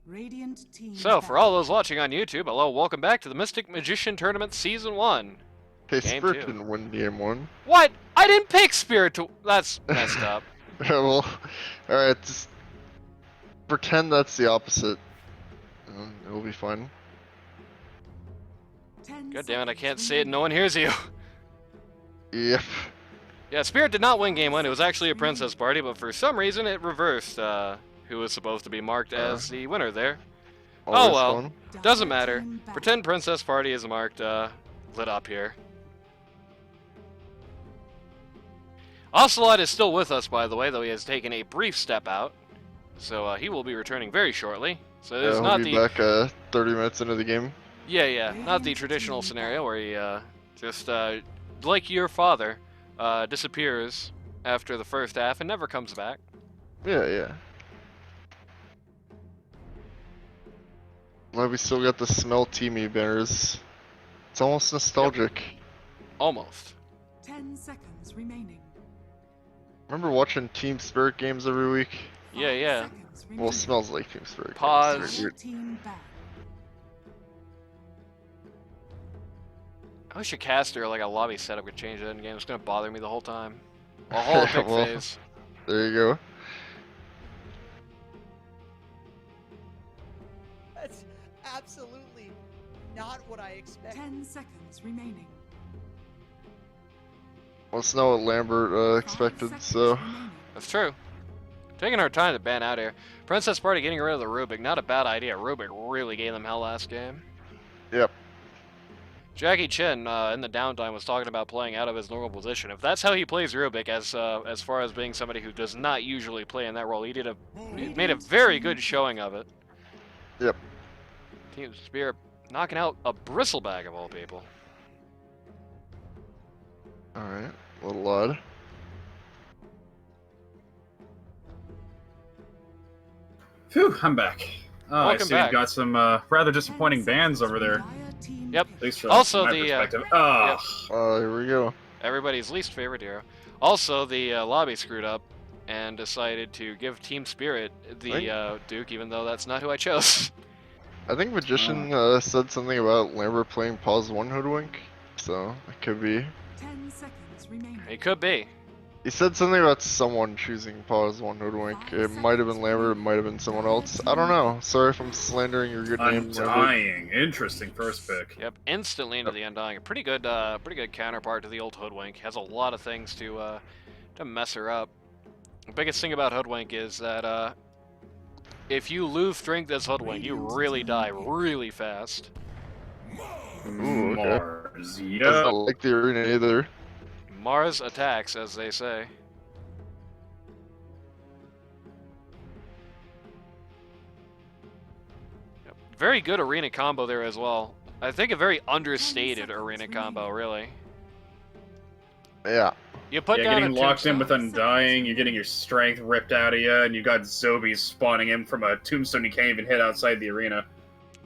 Radiant team. So, for all those watching on YouTube, hello, welcome back to the Mystic Magician Tournament Season 1. Hey, Game Spirit 2. didn't win Game 1. What? I didn't pick Spirit to... That's messed up. Well, alright, just pretend that's the opposite. It'll be fine. God damn it, I can't say it, no one hears you. Yep. Yeah, Spirit did not win Game 1, it was actually a Princess Party, but for some reason it reversed, who was supposed to be marked as the winner there. Oh well, Fun. doesn't matter. Pretend Princess Party is marked, lit up here. Ocelot is still with us, by the way, though he has taken a brief step out. So, he will be returning very shortly. So it's not he'll be back 30 minutes into the game. Yeah, not the traditional scenario where he, just, like your father, disappears after the first half and never comes back. Yeah. Well, we still got the smell teamy banners. It's almost nostalgic. Yep. Almost. 10 seconds remaining. Remember watching Team Spirit games every week? Yeah. Well, it smells like Team Spirit. Pause. Games. I wish a caster, like a lobby setup, could change that in game. It's gonna bother me the whole time. A whole pick Well, phase. There you go. That's absolutely not what I expected. 10 seconds remaining. Well, it's not what Lambert expected, so... That's true. Taking our time to ban out here. Princess Party getting rid of the Rubik, not a bad idea. Rubik really gave them hell last game. Yep. Jackie Chin in the downtime was talking about playing out of his normal position. If that's how he plays Rubik, as far as being somebody who does not usually play in that role, he made a very good showing of it. Yep. Team Spirit knocking out a Bristlebag of all people. Alright, a little odd. Phew, I'm back. I Welcome see back. we've got some rather disappointing bans over there. Yep. At least from Also my the, perspective. yep. Here we go. Everybody's least favorite hero. Also, the lobby screwed up and decided to give Team Spirit the Duke, even though that's not who I chose. I think Magician said something about Lambert playing Pause 1 Hoodwink, so it could be. 10 seconds remaining. It could be. He said something about someone choosing Pause 1 Hoodwink. It might have been Lambert, it might have been someone else. I don't know. Sorry if I'm slandering your good name, Lambert. Undying. Interesting first pick. Yep, instantly into the Undying. A pretty good counterpart to the old Hoodwink. Has a lot of things to mess her up. The biggest thing about Hoodwink is that if you lose strength as Hoodwink, you really die really fast. Ooh, okay. Mars. Does Yeah. not like the arena either. Mars attacks, as they say. Yep. Very good arena combo there as well. I think a very understated arena combo, really. Yeah. You put Yeah, down getting a locked in with tombstone. Undying, you're getting your strength ripped out of you, and you got Zobies spawning in from a tombstone you can't even hit outside the arena.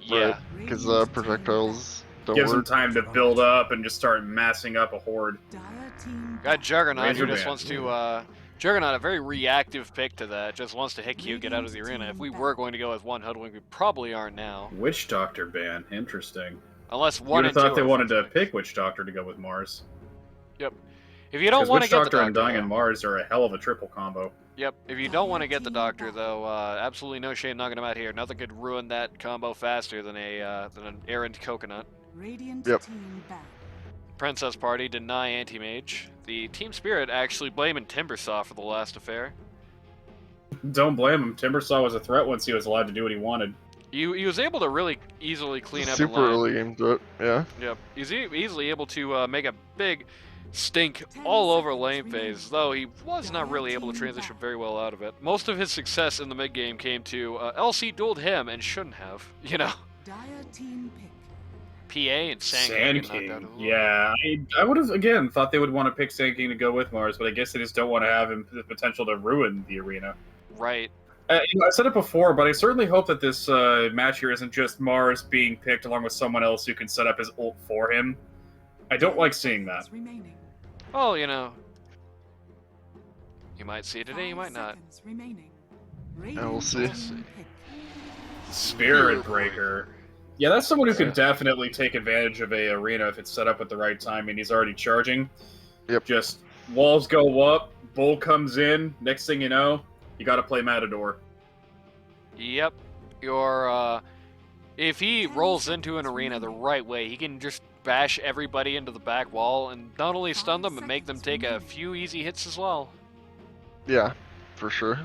Yeah. Because projectiles don't Gives them work. time to build up and just start massing up a horde. Got Juggernaut who Razor just Band. wants to, Juggernaut, a very reactive pick to that, just wants to hit Q, get out of the arena. If we were going to go with one Hoodwink, we probably aren't now. Witch Doctor ban. Interesting. Unless You one would have and two thought they are wanted to flipped. pick Witch Doctor to go with Mars. Yep. If you don't Because want to Witch get the Doctor, Doctor, Undying, though, and Mars are a hell of a triple combo. yep. If you don't want to get the Doctor, though, absolutely no shame knocking him out here. Nothing could ruin that combo faster than an errant coconut. Yep. Team back. Princess Party deny Anti-Mage. The Team Spirit actually blaming Timbersaw for the last affair. Don't blame him. Timbersaw was a threat once he was allowed to do what he wanted. He was able to really easily clean up in Super lane. early game threat, yeah. Yep, he's easily able to make a big stink all over lane phase, though he was not really able to transition very well out of it. Most of his success in the mid game came to LC dueled him and shouldn't have, you know. Dire team pick. PA and Sand Sand King. Yeah, I would have, again, thought they would want to pick Sand King to go with Mars, but I guess they just don't want to have him the potential to ruin the arena. Right. I said it before, but I certainly hope that this match here isn't just Mars being picked along with someone else who can set up his ult for him. I don't like seeing that. Well, you know, you might see it today, you might not. Yeah, we'll see. Spirit Breaker. Yeah, that's someone who could definitely take advantage of a arena if it's set up at the right time and he's already charging. Yep. Just walls go up, Bull comes in, next thing you know, you gotta play Matador. Yep. If he rolls into an arena the right way, he can just bash everybody into the back wall and not only stun them, but make them take a few easy hits as well. Yeah, for sure.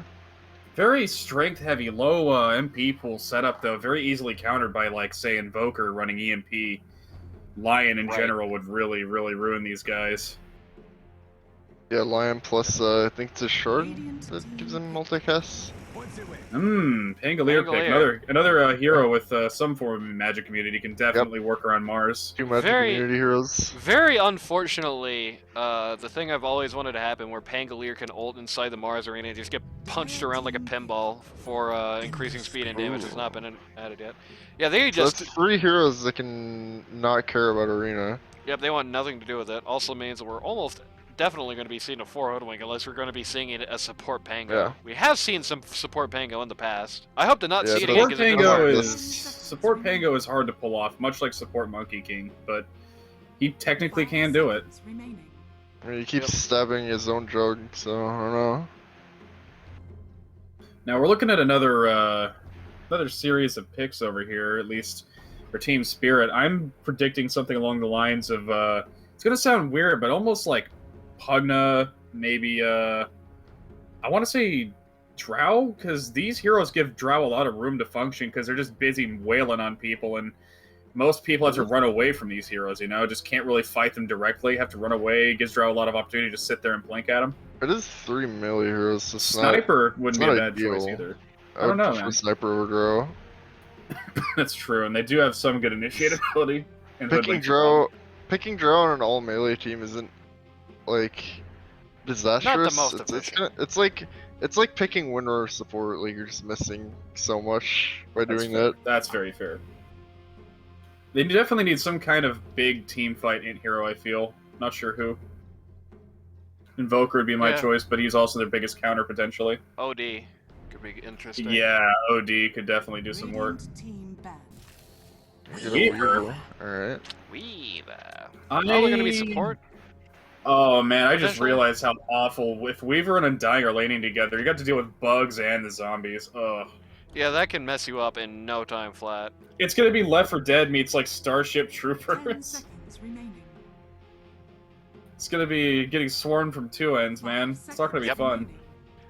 Very strength-heavy, low MP pool setup, though. Very easily countered by, like, say, Invoker running EMP. Lion, in general, would really, really ruin these guys. Yeah, Lion plus, I think it's a short that gives him multicast. Pangolier pick. Another hero with some form of magic immunity can definitely work around Mars. 2 magic immunity heroes. Very unfortunately, the thing I've always wanted to happen where Pangolier can ult inside the Mars arena and just get punched around like a pinball for increasing speed and damage has not been added yet. Yeah, they just... So that's 3 heroes that can not care about arena. Yep, they want nothing to do with it. Also means that we're almost definitely going to be seeing a 4 Hoodwink unless we're going to be seeing a support Pango. Yeah. We have seen some support Pango in the past. I hope to not see it again. Support Pango is hard to pull off, much like support Monkey King, but he technically can do it. I mean, he keeps stabbing his own jug, so I don't know. Now we're looking at another series of picks over here, at least for Team Spirit. I'm predicting something along the lines of it's gonna sound weird, but almost like Pugna, maybe, I want to say Drow, because these heroes give Drow a lot of room to function, because they're just busy wailing on people, and most people have to run away from these heroes, you know? Just can't really fight them directly, have to run away. It gives Drow a lot of opportunity to sit there and blink at them. It is 3 melee heroes, so Sniper wouldn't be a bad choice either. I don't know, man. Sniper over Drow. That's true, and they do have some good initiate ability. And Picking Drow on an all melee team isn't like disastrous. Not the most efficient. It's like picking Winroar support. Like you're just missing so much by doing that. That's very fair. They definitely need some kind of big team fight in hero. I feel not sure who. Invoker would be my choice, but he's also their biggest counter potentially. OD could be interesting. Yeah, OD could definitely do some work. Weaver. Alright. Weaver. Oh, they're gonna be support? Oh man, I just realized how awful. If Weaver and Undying are laning together, you got to deal with bugs and the zombies. Ugh. Yeah, that can mess you up in no time flat. It's gonna be Left 4 Dead meets like Starship Troopers. It's gonna be getting swarmed from 2 ends, man. It's not gonna be fun.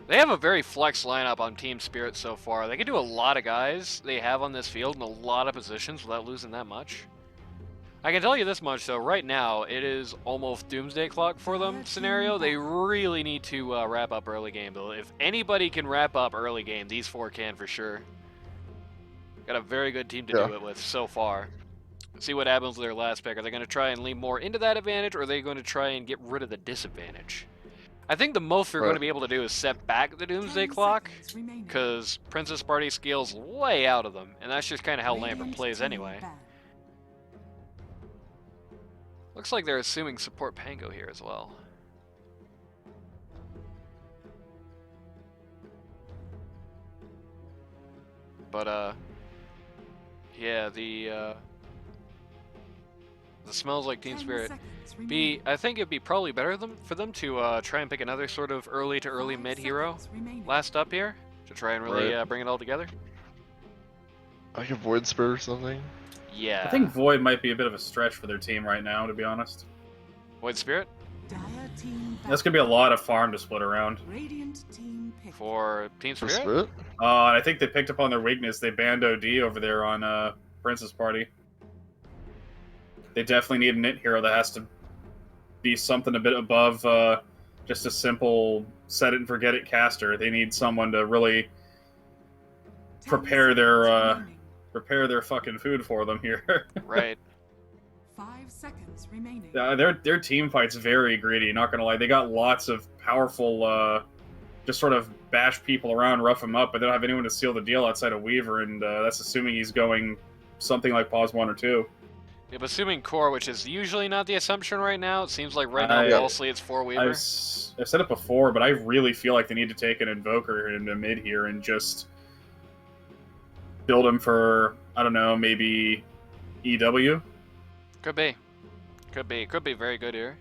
They have a very flex lineup on Team Spirit so far. They can do a lot of guys they have on this field in a lot of positions without losing that much. I can tell you this much, though. Right now, it is almost Doomsday Clock for them scenario. They really need to wrap up early game, though. If anybody can wrap up early game, these 4 can for sure. Got a very good team to do it with so far. See what happens with their last pick. Are they going to try and lean more into that advantage, or are they going to try and get rid of the disadvantage? I think the most we're going to be able to do is set back the Doomsday Clock, because Princess Party scales way out of them, and that's just kind of how Lambert plays anyway. Looks like they're assuming support Pango here as well. But, yeah, the smells like Team Spirit. I think it'd be probably better for them to try and pick another sort of early to early mid hero last up here to try and really bring it all together. Like a Void Spirit or something? Yeah. I think Void might be a bit of a stretch for their team right now, to be honest. Void Spirit? That's gonna be a lot of farm to split around. For Team Spirit? And I think they picked up on their weakness. They banned OD over there on Princess Party. They definitely need a knit hero that has to be something a bit above just a simple set it and forget it caster. They need someone to really prepare their fucking food for them here. Right. 5 seconds remaining. Their team fight's very greedy, not gonna lie. They got lots of powerful just sort of bash people around, rough them up, but they don't have anyone to seal the deal outside of Weaver, and that's assuming he's going something like pause 1 or 2. Yep, assuming core, which is usually not the assumption right now. It seems like right now mostly it's 4 Weaver. I've said it before, but I really feel like they need to take an Invoker into mid here and just build him for, I don't know, maybe EW. Could be. Could be very good here.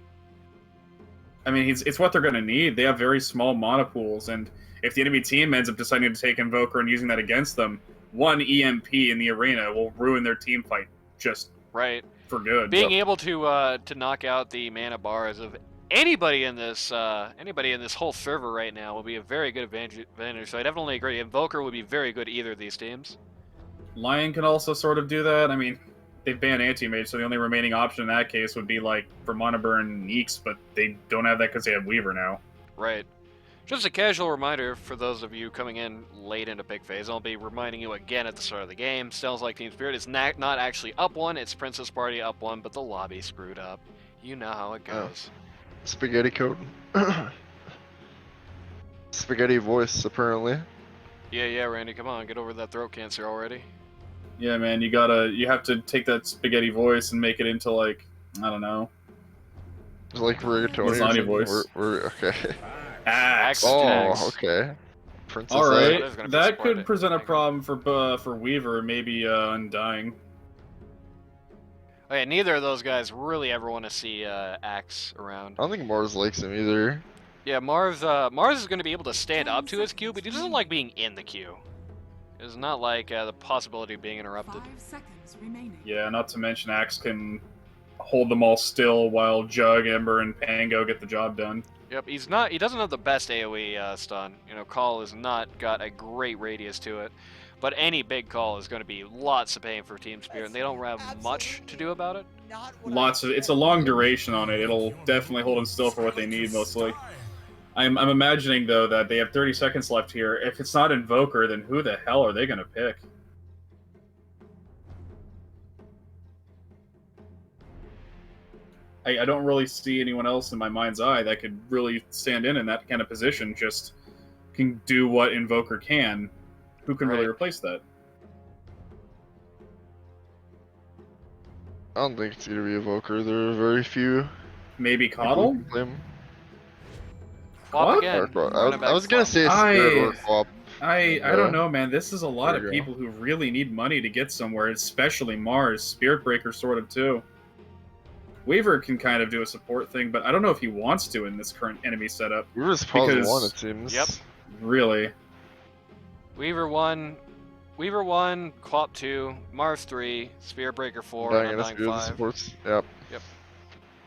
I mean, it's what they're going to need. They have very small mana pools, and if the enemy team ends up deciding to take Invoker and using that against them, one EMP in the arena will ruin their team fight just right for good. Being able to knock out the mana bars of anybody in this whole server right now will be a very good advantage. So I definitely agree. Invoker would be very good either of these teams. Lion can also sort of do that. I mean, they've banned anti-mage, so the only remaining option in that case would be like for mana burn Neeks, but they don't have that because they have Weaver now. Right. Just a casual reminder for those of you coming in late into pick phase, I'll be reminding you again at the start of the game. Sounds like Team Spirit is not actually up one, it's Princess Party up one, but the lobby screwed up. You know how it goes. Spaghetti code. Spaghetti voice, apparently. Yeah, Randy, come on, get over that throat cancer already. Yeah, man, you have to take that spaghetti voice and make it into, like, I don't know. Like rigatoni. Lasagna voice. Okay. Axe. Oh, okay. Princess All right, That is gonna be that Sparta. could present a problem for Weaver, maybe Undying. Okay, neither of those guys really ever want to see Axe around. I don't think Mars likes him either. Yeah, Mars is going to be able to stand up to his queue, but he doesn't like being in the queue. It's not like the possibility of being interrupted. 5 seconds remaining. Yeah, not to mention Axe can hold them all still while Jug, Ember, and Pango get the job done. Yep, he doesn't have the best AoE stun. You know, call has not got a great radius to it, but any big call is going to be lots of pain for Team Spirit, and they don't have much to do about it. It's a long duration on it. It'll definitely hold them still for what they need, mostly. I'm imagining, though, that they have 30 seconds left here. If it's not Invoker, then who the hell are they going to pick? I don't really see anyone else in my mind's eye that could really stand in that kind of position, just can do what Invoker can. Who can really replace that? I don't think it's gonna be Evoker. There are very few. Maybe Coddle? Quap What? again. I was gonna say Spirit or Quap. I don't know, man. This is a lot There of you go. people who really need money to get somewhere, especially Mars. Spirit Breaker sort of too. Weaver can kind of do a support thing, but I don't know if he wants to in this current enemy setup. Weaver's probably Because- one, it seems. Yep. Really. Weaver 1, Quap 2, Mars 3, Spear Breaker 4, Dying and and Undying Spirit 5. supports. Yep.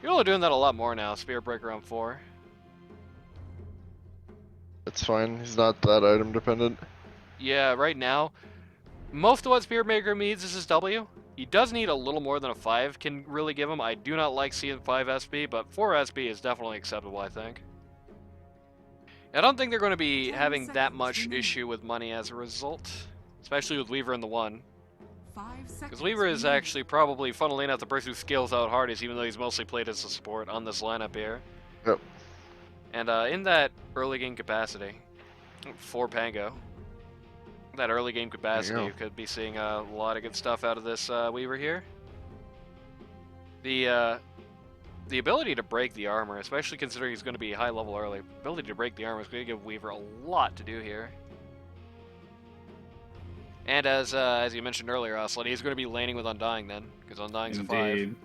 People are doing that a lot more now. Spear Breaker on 4. It's fine. He's not that item dependent. Yeah, right now, most of what Spear Breaker needs is his W. He does need a little more than a 5 can really give him. I do not like seeing 5 SB, but 4 SB is definitely acceptable, I think. I don't think they're going to be 10 having that seconds much remaining. issue with money as a result, especially with Weaver in the 1. 5 seconds. Because Weaver is remaining. actually probably, funnily enough, the person who scales out hardest, even though he's mostly played as a support on this lineup here. Yep. And in that early game capacity, for Pango, that early game capacity, go. you could be seeing a lot of good stuff out of this Weaver here. The ability to break the armor, especially considering he's going to be high level early, ability to break the armor is going to give Weaver a lot to do here. And as you mentioned earlier, Ocelot, he's going to be laning with Undying then, because Undying's a 5. Indeed.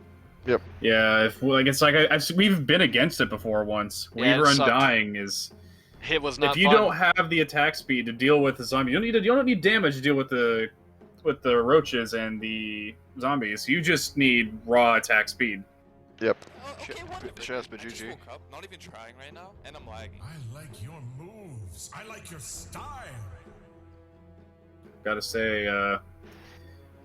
Yep. Yeah, it's like we've been against it before once. Yeah, Weaver it sucked. Undying is. It was not If you fun. don't have the attack speed to deal with the zombie, you don't need damage to deal with the roaches and the zombies. You just need raw attack speed. Yep. Okay, wonderful. Shout out to I just Bajuji. woke up, not even trying right now, and I'm lagging. I like your moves. I like your style. Gotta say,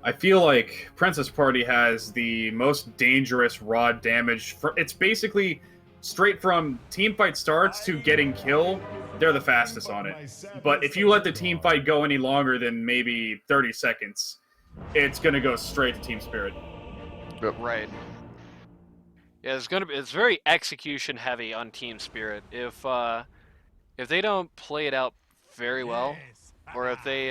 I feel like Princess Party has the most dangerous raw damage. It's basically straight from team fight starts to getting kill. They're the fastest on it. But if you let the team fight go any longer than maybe 30 seconds, it's gonna go straight to Team Spirit. Right. Yeah, it's very execution heavy on Team Spirit. If they don't play it out very well, or if they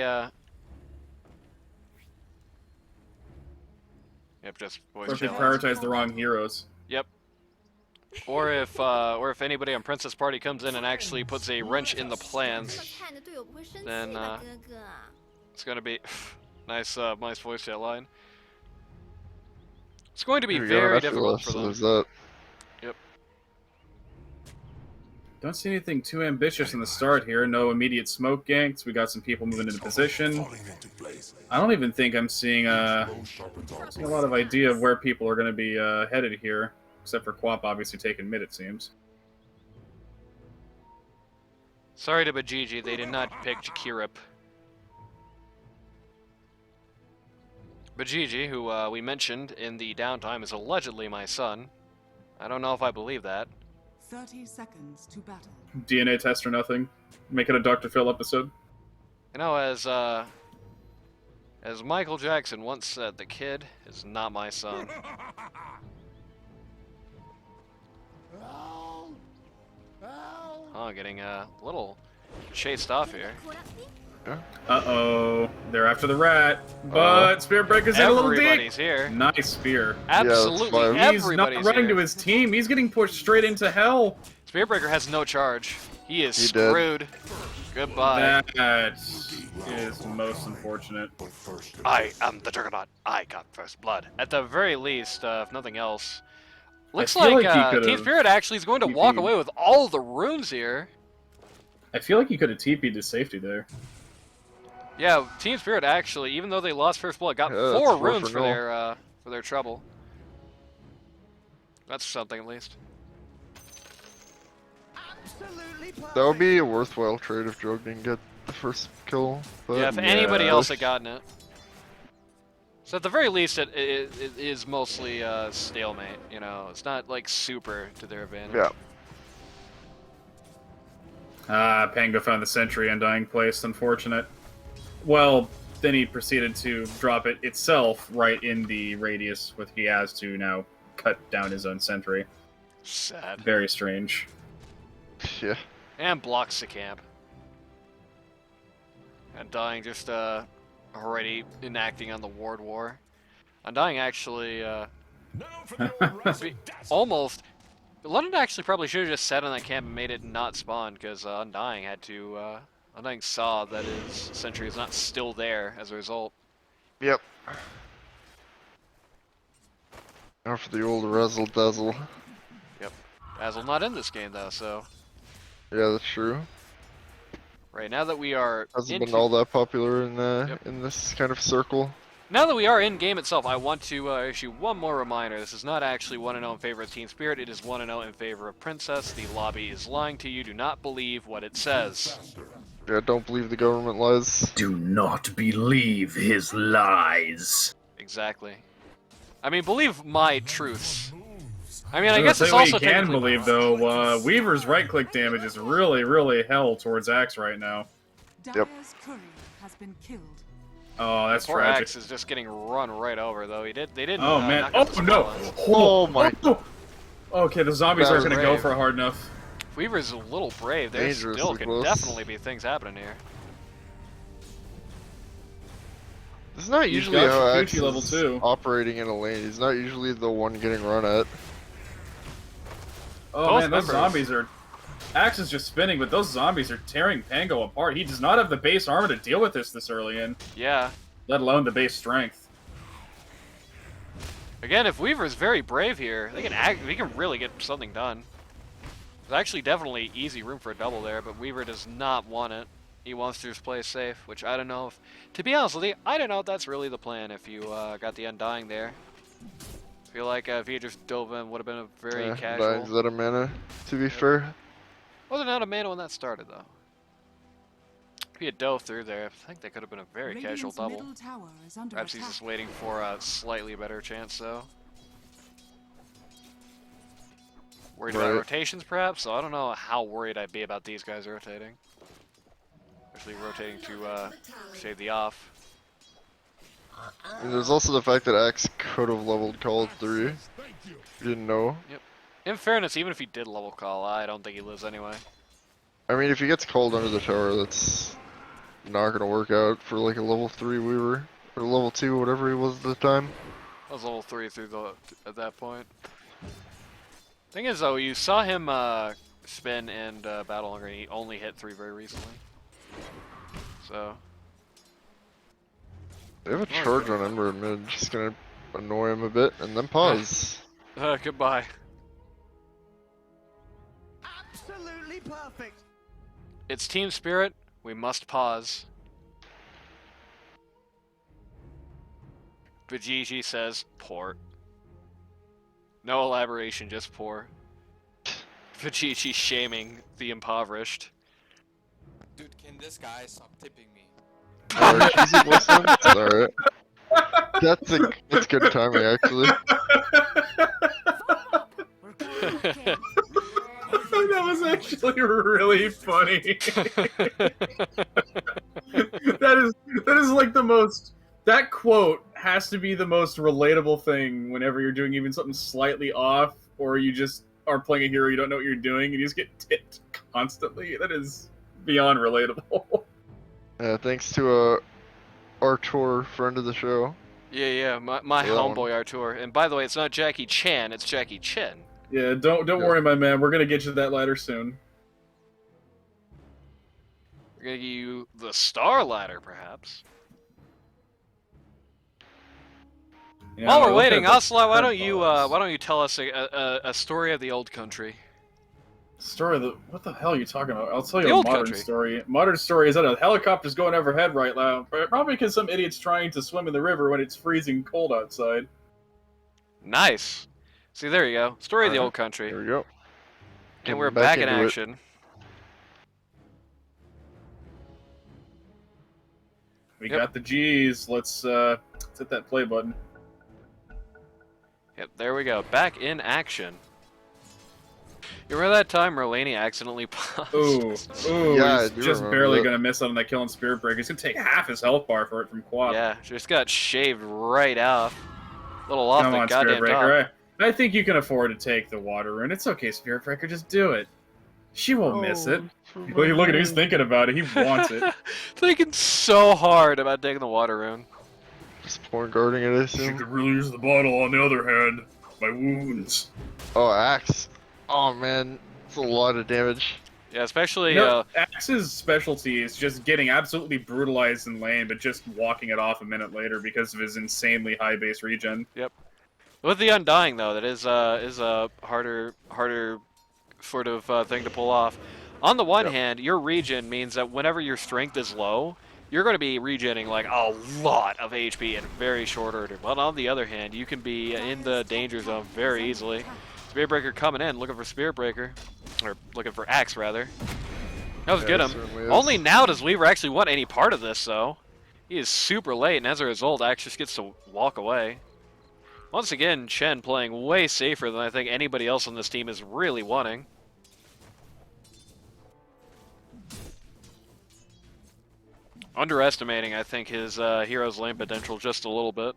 just voice Or if they channel. prioritize the wrong heroes. Yep. Or if anybody on Princess Party comes in and actually puts a wrench in the plans, then it's gonna be Nice, nice voice chat line. It's going to be Here we go, very an F difficult left, for so them. there's that. Yep. Don't see anything too ambitious in the start here. No immediate smoke ganks. We got some people moving into position. I don't even think I'm seeing a lot of idea of where people are going to be headed here, except for Quap obviously taking mid, it seems. Sorry to Bajiji, they did not pick Jakirip. Bajiji, who we mentioned in the downtime, is allegedly my son. I don't know if I believe that. 30 seconds to battle. DNA test or nothing. Make it a Dr. Phil episode. You know, as Michael Jackson once said, the kid is not my son. Oh, getting a little chased off here. Uh-oh. They're after the rat. But Spirit Breaker's in a little deep. Everybody's here. Nice spear. Absolutely fine. He's everybody's not running here. to his team. He's getting pushed straight into hell. Spearbreaker has no charge. He is He did. screwed. Goodbye. That is most unfortunate. I am the Juggernaut. I got first blood. At the very least, if nothing else. Looks feel like, like he could've Team Spirit actually is going to walk TP'd. away with all the runes here. I feel like he could have TP'd to safety there. Yeah, Team Spirit actually, even though they lost first blood, got Yeah, that's 4 4 runes for for their trouble. That's something at least. Absolutely perfect. That would be a worthwhile trade if Jog didn't get the first kill. But Yeah, if anybody else had this- gotten it. So at the very least, it is mostly stalemate. You know, it's not like super to their advantage. Yeah. Pango found the sentry Undying placed. Unfortunate. Well, then he proceeded to drop it itself right in the radius, with he has to now cut down his own sentry. Sad. Very strange. Yeah. And blocks the camp. Undying just already enacting on the Ward War. Undying actually Now for the razzle-dazzle. almost. London actually probably should have just sat on that camp and made it not spawn, because Undying had to. Undying saw that his sentry is not still there as a result. Yep. Now for the old razzle dazzle. Basil not in this game though, so Yeah, that's true. right now that we are Hasn't into, been all that popular in Yep. in this kind of circle. now that we are in game itself, I want to issue one more reminder. This is not actually 1-0 in favor of Team Spirit. It is 1-0 in favor of Princess. The lobby is lying to you. Do not believe what it says. Yeah, don't believe the government lies. Do not believe his lies. Exactly. I mean, believe my truths. Moves. I mean, I guess it's what also you can technically- believe though. Weaver's right-click damage is really hell towards Axe right now. Yep. Dyer's courier has been killed. Oh, that's Poor tragic. Axe is just getting run right over though. They didn't. Oh man! knock Oh out the no! spell. Oh my. Oh. Okay, the zombies That aren't was gonna go brave. for it hard enough. Weaver's a little brave. There Dangerously still could close. definitely be things happening here. This is not He's usually got how Fuji Axe level is 2. operating in a lane. He's not usually the one getting run at. Oh Both man, those members. zombies are. Axe is just spinning, but those zombies are tearing Pango apart. He does not have the base armor to deal with this early in, Yeah. let alone the base strength. Again, if Weaver is very brave here, they can really get something done. There's actually definitely easy room for a double there, but Weaver does not want it. He wants to just play safe, which I don't know if... To be honest with you, I don't know if that's really the plan if you got the Undying there. I feel like if he just dove in, would have been a very Yeah, casual... Dying's out of mana, to be fair. Wasn't out of mana when that started, though. If he had dove through there, I think that could have been a very casual Radiant's double. middle tower is under Perhaps he's attack. just waiting for a slightly better chance, though. Worried about Right. rotations, perhaps? So I don't know how worried I'd be about these guys rotating. Especially rotating to shave the off. And there's also the fact that Axe could have leveled Call 3. You didn't know. In fairness, even if he did level call, I don't think he lives anyway. I mean, if he gets called under the tower, that's not gonna work out for like a level 3 Weaver. Or level 2, whatever he was at the time. I was level 3 at that point. Thing is, though, you saw him spin and battle, and he only hit 3 very recently. So, They have a charge on Ember in mid, just gonna annoy him a bit and then pause. Goodbye. Absolutely perfect. It's Team Spirit. We must pause. Vajiji says, port. No elaboration, just poor. Vajiji shaming the impoverished. Dude, can this guy stop tipping me? Alright, cheesy listen. It's alright. That's good timing, actually. That was actually really funny. that is like the most. That quote has to be the most relatable thing whenever you're doing even something slightly off, or you just are playing a hero you don't know what you're doing and you just get tipped constantly. That is beyond relatable. Yeah, thanks to Artur, friend of the show. Yeah, my Yeah. homeboy Artur. And by the way, it's not Jackie Chan, it's Jackie Chin. Yeah, don't worry, my man. We're gonna get you to that ladder soon. We're gonna give you the star ladder, perhaps. Yeah, While we're look waiting, at the Ocelot, why don't profiles. you tell us a story of the old country? Story of the what the hell are you talking about? I'll tell you The a old modern country. story. Modern story is that a helicopter's going overhead right now. Probably because some idiot's trying to swim in the river when it's freezing cold outside. Nice. See, there you go. Story of the Alright, old country. Here we go. And Getting we're back in into it. action. We Yep. got the G's. Let's hit that play button. Yep, there we go. Back in action. You remember that time Merlani accidentally paused? Ooh, Yeah, I he's do just remember barely that. gonna miss out on that kill on Spirit Breaker. He's gonna take half his health bar for it from Quap. Yeah, just got shaved right off. Little off Come the on, Spirit goddamn top. Breaker. I think you can afford to take the water rune. It's okay, Spirit Breaker. Just do it. She won't miss it. Look at him. He's thinking about it. He wants it. Thinking so hard about taking the water rune. Just point guarding it, I assume. could really use the bottle. On the other hand, my wounds. Oh, axe. Oh man, it's a lot of damage. Yeah, especially Axe's specialty is just getting absolutely brutalized in lane, but just walking it off a minute later because of his insanely high base regen. with the Undying though. That is a harder sort of thing to pull off. On the one hand, your regen means that whenever your strength is low, you're going to be regenning like a lot of HP in very short order. But on the other hand, you can be in the danger zone very easily. Spirit Breaker coming in, looking for Spirit Breaker. Or looking for Axe, rather. That was Yeah, good it him. certainly is. Only now does Weaver actually want any part of this, though. He is super late, and as a result, Axe just gets to walk away. Once again, Chen playing way safer than I think anybody else on this team is really wanting. Underestimating, I think, his hero's lane potential just a little bit.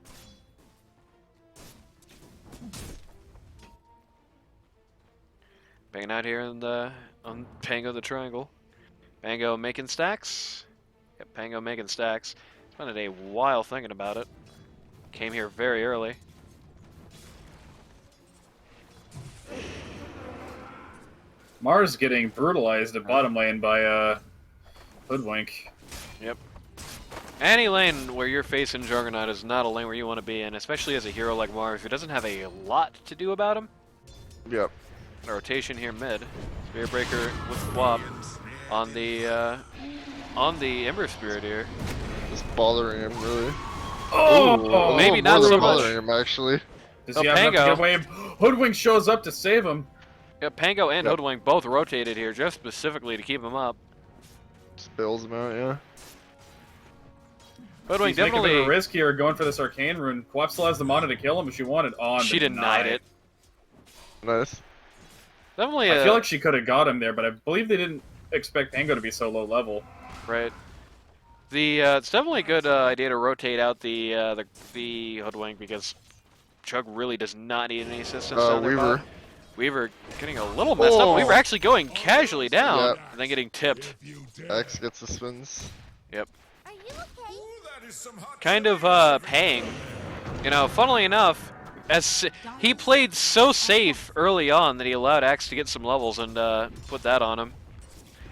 Banging out here on Pango the Triangle. Pango making stacks. Yep, Pango making stacks. Spent a while thinking about it. Came here very early. Mars getting brutalized at bottom lane by Hoodwink. Any lane where you're facing Juggernaut is not a lane where you want to be in, especially as a hero like Mars who doesn't have a lot to do about him. Yep. A rotation here mid. Spirit Breaker with Swap on the Ember Spirit here. Just bothering him, really. Oh, maybe more not than so much. bothering him, actually. Does Oh, he have enough to Pango. get away? Hoodwink shows up to save him. Yeah, Pango and Yep. Hoodwink both rotated here just specifically to keep him up. Just bails him out, yeah. Hoodwink He's making a bit definitely of a risk here, going for this arcane rune. Quap still has the mana to kill him if she wanted. On, she denied it. Nice. Definitely I feel like she could have got him there, but I believe they didn't expect Pango to be so low level. right. It's definitely a good idea to rotate out the Hoodwink because Chug really does not need any assistance. down there, Weaver. bot. Weaver getting a little messed up. Weaver actually going casually down Yep. and then getting tipped. Axe gets the spins. Kind of paying. You know, funnily enough, he played so safe early on that he allowed Axe to get some levels and put that on him.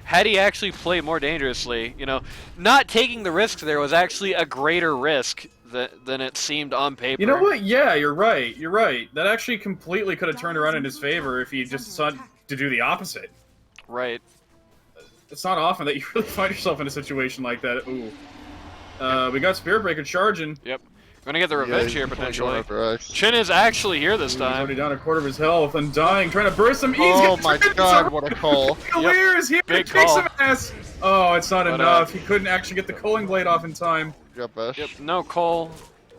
Had he actually played more dangerously, you know, not taking the risk there was actually a greater risk than it seemed on paper. You know what? Yeah, you're right. You're right. That actually completely could have turned around in his favor if he just decided to do the opposite. Right. It's not often that you really find yourself in a situation like that. Ooh. We got Spirit Breaker charging. Yep. Gonna get the revenge here, he's definitely going potentially. after Axe. Chin is actually here this He's time. already down a quarter of his health and dying, trying to burst him. He's Oh gonna my turn this god, around. what a call. Cavalier is here to Big kick call. some ass. Oh, it's not But, enough. He couldn't actually get the Culling Blade off in time. You got Bash. Yep, no Cole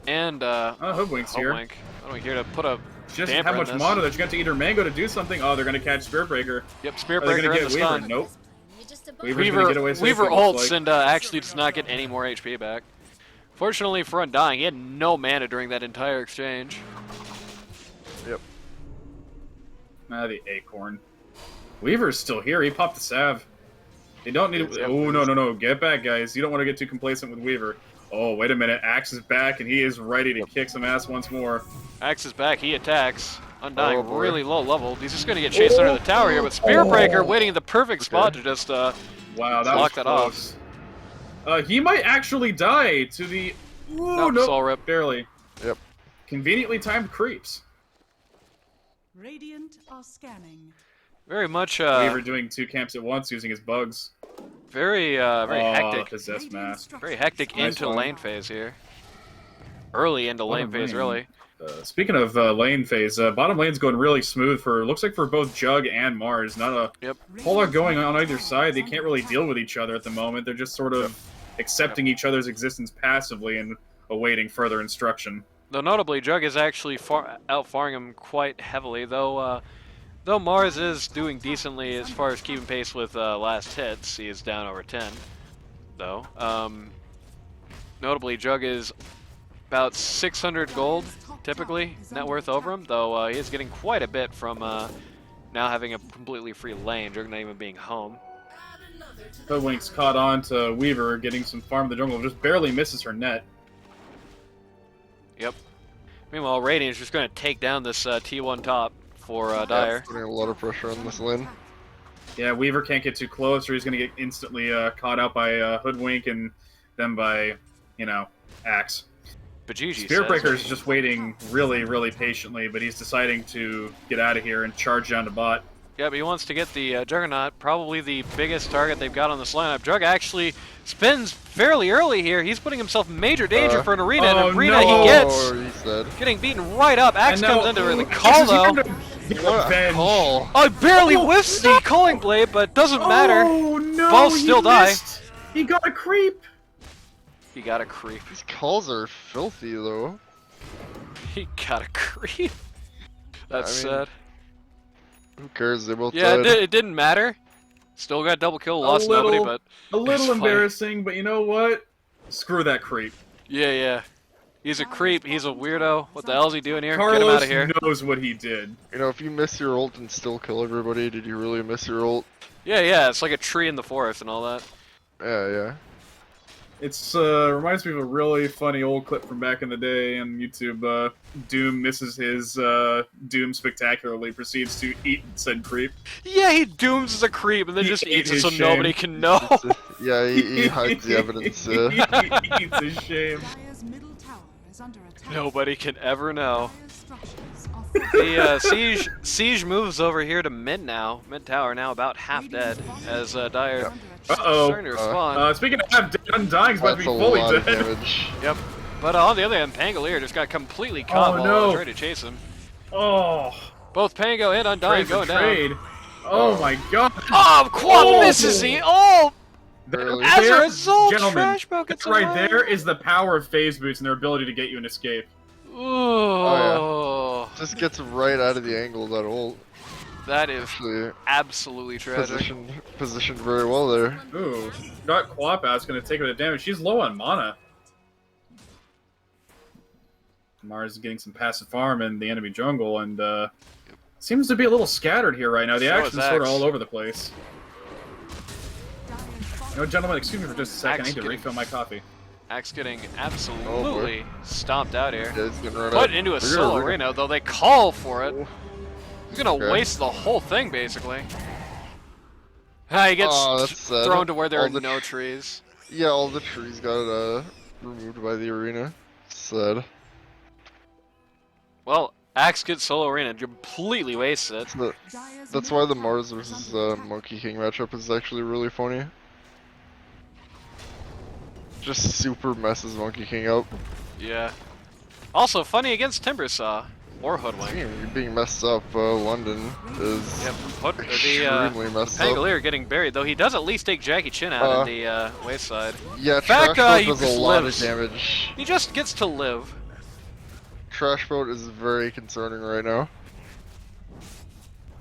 and Hoodwink's here. Hoodwink here to put a Just damper how in much this. mana that you got to eat her mango to do something. Oh, they're gonna catch Spirit Breaker. Yep, Spirit Are they Breaker gonna in the get Weaver? stun. Nope. Weaver's gonna get away safely, Weaver it looks ults like. and actually does not get any more HP back. Fortunately for Undying, he had no mana during that entire exchange. Yep. Ah, the Acorn. Weaver's still here. He popped the salve. They don't need. Yeah, Oh no! Get back, guys. You don't want to get too complacent with Weaver. Oh, wait a minute. Axe is back, and he is ready to kick some ass once more. Axe is back, he attacks. Undying Oh, boy. really low level. He's just gonna get chased under the tower here, but Spirit Breaker waiting in the perfect spot to just Wow, that was block that off. close. He might actually die to the. Ooh, Nope, nope, soul rip. barely. Yep. Conveniently timed creeps. Radiant are scanning. very much Weaver doing 2 camps at once using his bugs. very hectic. Possessed mass. Very hectic Nice into one. lane phase here. Early into lane phase, lane. really. Speaking of lane phase, bottom lane's going really smooth for looks like for both Jug and Mars. Not a whole lot going on either side. They can't really deal with each other at the moment. They're just sort of accepting each other's existence passively and awaiting further instruction. Though notably, Jug is actually outfarming him quite heavily, though Mars is doing decently as far as keeping pace with last hits. He is down over 10, though. Notably, Jug is about 600 gold, typically, net worth over him, though he is getting quite a bit from now having a completely free lane, Jug not even being home. Hoodwink's caught on to Weaver, getting some farm in the jungle, just barely misses her net. Yep. Meanwhile, Radiant's just going to take down this T1 top for Dire. Putting a lot of pressure on this lane. Yeah, Weaver can't get too close or he's going to get instantly caught out by Hoodwink and then by, Axe. Bajiji Spirit Breaker is says, just waiting really, really patiently, but he's deciding to get out of here and charge down to bot. yeah, but he wants to get the Juggernaut, probably the biggest target they've got on this lineup. Jug actually spins fairly early here. He's putting himself in major danger for an arena, and oh, arena no. he gets. Oh, he's dead. Getting beaten right up. Axe And now- comes in to really call, though. What a Revenge. call. Oh, barely whiffs the Culling Blade, but doesn't matter. Oh no! Both he still die. missed. He got a creep. He got a creep. These calls are filthy, though. He got a creep. That's I mean, sad. Who cares? They both Yeah, died. it didn't matter. Still got double kill, lost nobody, but A little it's funny. embarrassing, but you know what? Screw that creep. yeah. He's a creep. He's a weirdo. What the hell is he doing here? Get him Carlos out of here. knows what he did. If you miss your ult and still kill everybody, did you really miss your ult? Yeah. It's like a tree in the forest and all that. Yeah. It's reminds me of a really funny old clip from back in the day on YouTube. Doom misses his Doom spectacularly, proceeds to eat said creep. Yeah, he dooms as a creep and then He just ate eats it his so shame. nobody can know. Yeah, he hides the evidence. He eats his shame. Dire's middle tower is under attack. Nobody can ever know. Dire's structures are The siege moves over here to mid now. Mid tower now about half dead as Dire Uh-oh. starting to respond. Speaking of half dead, Undying's about to That's be a fully lot of dead. damage. Yep. But on the other hand, Pangolier just got completely caught Oh, while no. trying to chase him. Oh, Both Pango and Undying trade for going down. trade. Oh my god. Oh, Quad Oh. misses the. Oh, Barely. as a There- result, gentlemen, Trash Belt gets that right away. there is the power of phase boots and their ability to get you an escape. Oh, Just gets right out of the angle of that ult. that is Actually, absolutely tragic. positioned very well there. Ooh, got Quapa's gonna take her the damage. She's low on mana. Mars is getting some passive farm in the enemy jungle, and seems to be a little scattered here right now. The So is action's sort of Axe. all over the place. Gentlemen, excuse me for just a second. I Axe need to getting- refill my coffee. Axe getting absolutely stomped out here. Yeah, he's gonna run Put out. into a They're gonna solo run- arena, though they call for it. He's gonna Okay. waste the whole thing, basically. He gets Oh, that's sad. thrown to where there All are the no trees. Yeah, all the trees got removed by the arena. Sad. Well, Axe gets solo arena and completely wastes it. That's why the Mars versus Monkey King matchup is actually really funny. Just super messes Monkey King up. Yeah. Also funny against Timbersaw or Hoodwink. You're being messed up. London is Yep. extremely messed up. Pangolier getting buried, though he does at least take Jackie Chin out in the wayside. Yeah, Fact, Trash he Boat does a just lot lives. of damage. He just gets to live. Trash Boat is very concerning right now.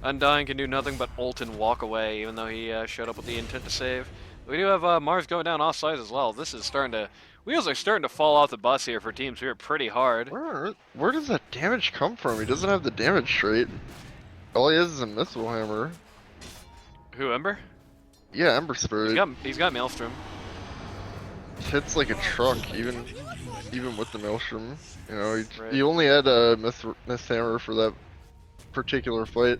Undying can do nothing but ult and walk away, even though he showed up with the intent to save. We do have Mars going down off sides as well. This is starting to... Wheels are starting to fall off the bus here for Team Spirit pretty hard. Where does that damage come from? He doesn't have the damage trait. All he has is a missile hammer. Who, Ember? Yeah, Ember Spirit. He's got Maelstrom. Hits like a truck, even with the Maelstrom. You know, Right. he only had a Myth Hammer for that particular fight.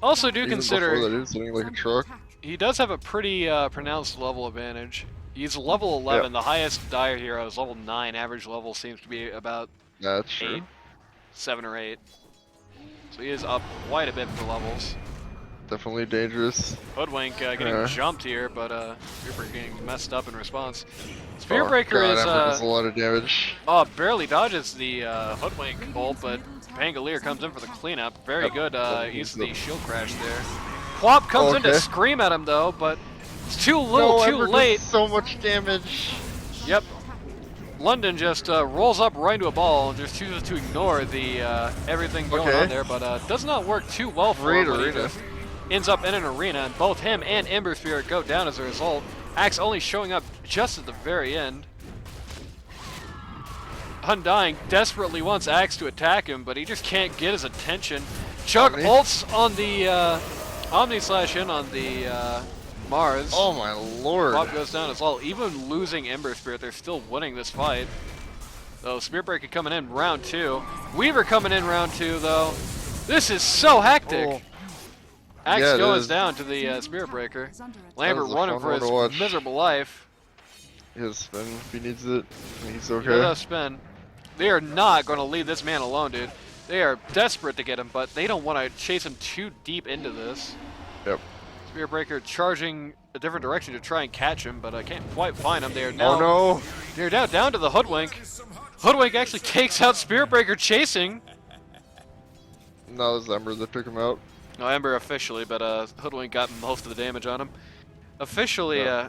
Also do Even consider... before that, he was hitting like a truck. He does have a pretty pronounced level advantage. He's level 11. Yep. The highest Dire hero is level 9. Average level seems to be about That's true. 7 or 8. So he is up quite a bit for levels. Definitely dangerous. Hoodwink getting Yeah. jumped here, but Spearbreaker getting messed up in response. Oh, Spearbreaker God, is Ember does a lot of damage. barely dodges the Hoodwink ult, but Pangolier comes in for the cleanup. Very Yep. good Yep. use of the shield crash there. Quap comes in to Okay. scream at him though, but it's too No, too Ember late. does so much damage. Yep. London just rolls up right into a ball and just chooses to ignore the everything going Okay. on there, but does not work too well for Great him. But he arena. just ends up in an arena, and both him and Ember Spirit go down as a result. Axe only showing up just at the very end. Undying desperately wants Axe to attack him, but he just can't get his attention. Chuck Omni. ults on the Omni slash in on the Mars. Oh my lord. Bob goes down as well. Even losing Ember Spirit, they're still winning this fight. So Spearbreaker coming in round 2. Weaver coming in round 2 though. This is so hectic. Oh. Axe Yeah, it goes is. down to the Spearbreaker. Is under attack. Lambert That was a running fun for one his to watch. miserable life. He has spin if he needs it. He's He okay. does have spin. They are not going to leave this man alone, dude. They are desperate to get him, but they don't want to chase him too deep into this. Yep. Spearbreaker charging a different direction to try and catch him, but I can't quite find him. They are now, Oh no. they're now down to the Hoodwink. Hoodwink actually takes out Spearbreaker chasing. No, it's Ember that took him out. No, Ember officially, but Hoodwink got most of the damage on him. Officially, Yeah.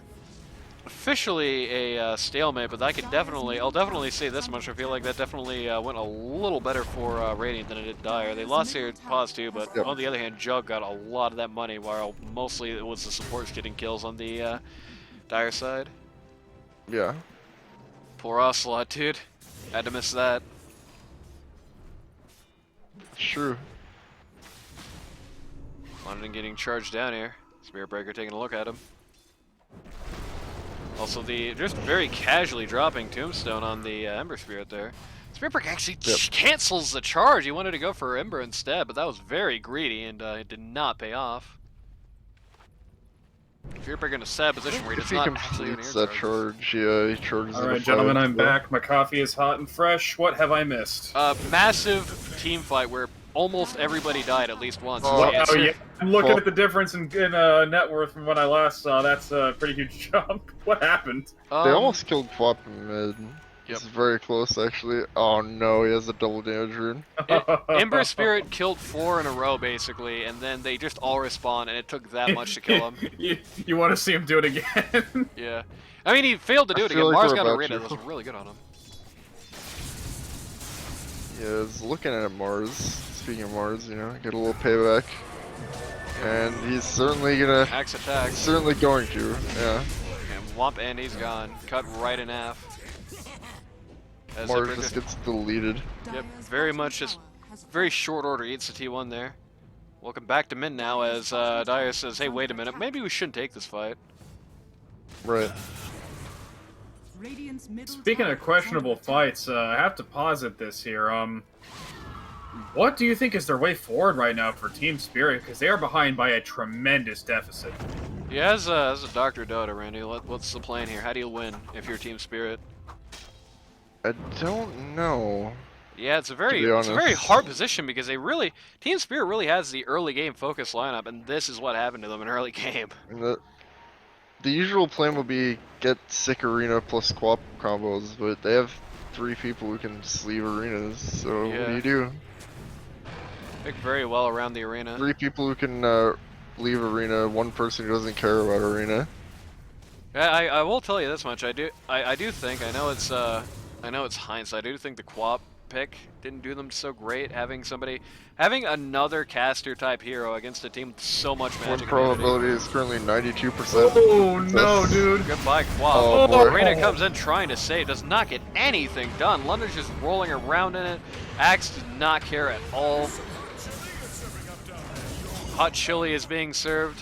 officially a stalemate, but I'll definitely say this much. I feel like that definitely went a little better for Radiant than it did Dire. They lost their pause too, but Yep. on the other hand, Jug got a lot of that money, while mostly it was the supports getting kills on the Dire side. Yeah. Poor Ocelot, dude. Had to miss that. It's true. London getting charged down here. Spearbreaker taking a look at him. Also, just very casually dropping Tombstone on the Ember Spirit there. Spearbreaker actually cancels the charge. He wanted to go for Ember instead, but that was very greedy and it did not pay off. Spearbreaker in a sad position where he If does he not actually even completes air that charge. charge, yeah, he charges All in a right, gentlemen, fight. I'm back. My coffee is hot and fresh. What have I missed? Massive team fight where almost everybody died at least once. Oh, It's- Oh, yeah. I'm looking Well- at the difference in net worth from when I last saw. That's a pretty huge jump. What happened? They um, almost killed Flop in mid. Yep. It's very close, actually. Oh no, he has a double damage rune. Ember Spirit killed 4 in a row, basically, and then they just all respawn, and it took that much to kill him. you want to see him do it again? Yeah. I mean, he failed to do I it feel again. like Mars they're got about Arena. to. That was really good on him. Yeah, it's looking at Mars. Speaking of Mars, you know, get a little payback. And he's certainly gonna, Axe attacks. certainly going to, yeah. And whomp, and he's gone. Cut right in half. As Mars Ember just gets deleted. Yep, very much just very short order eats the T1 there. Welcome back to mid now as Dire says, hey, wait a minute, maybe we shouldn't take this fight. Right. Radiant's middle Speaking tower of is questionable under attack. fights, I have to posit this here. What do you think is their way forward right now for Team Spirit? Because they are behind by a tremendous deficit. Yeah, as a Dr. Dota, Randy, what's the plan here? How do you win if you're Team Spirit? I don't know. Yeah, it's a be very honest. hard position because Team Spirit really has the early game focus lineup, and this is what happened to them in early game. And the usual plan would be get sick arena plus quap combos, but they have 3 people who can just leave arenas. So what do Yeah. you do? Pick very well around the arena. 3 people who can leave arena, 1 person who doesn't care about arena. Yeah, I will tell you this much. I do think I know it's hindsight. I do think the Quap pick didn't do them so great. Having another caster type hero against a team with so much Win magic. probability is currently 92%. Oh no, dude. Goodbye, Quap. Oh, boy. Arena comes in trying to save, does not get anything done. London's just rolling around in it. Axe does not care at all. Hot chili is being served.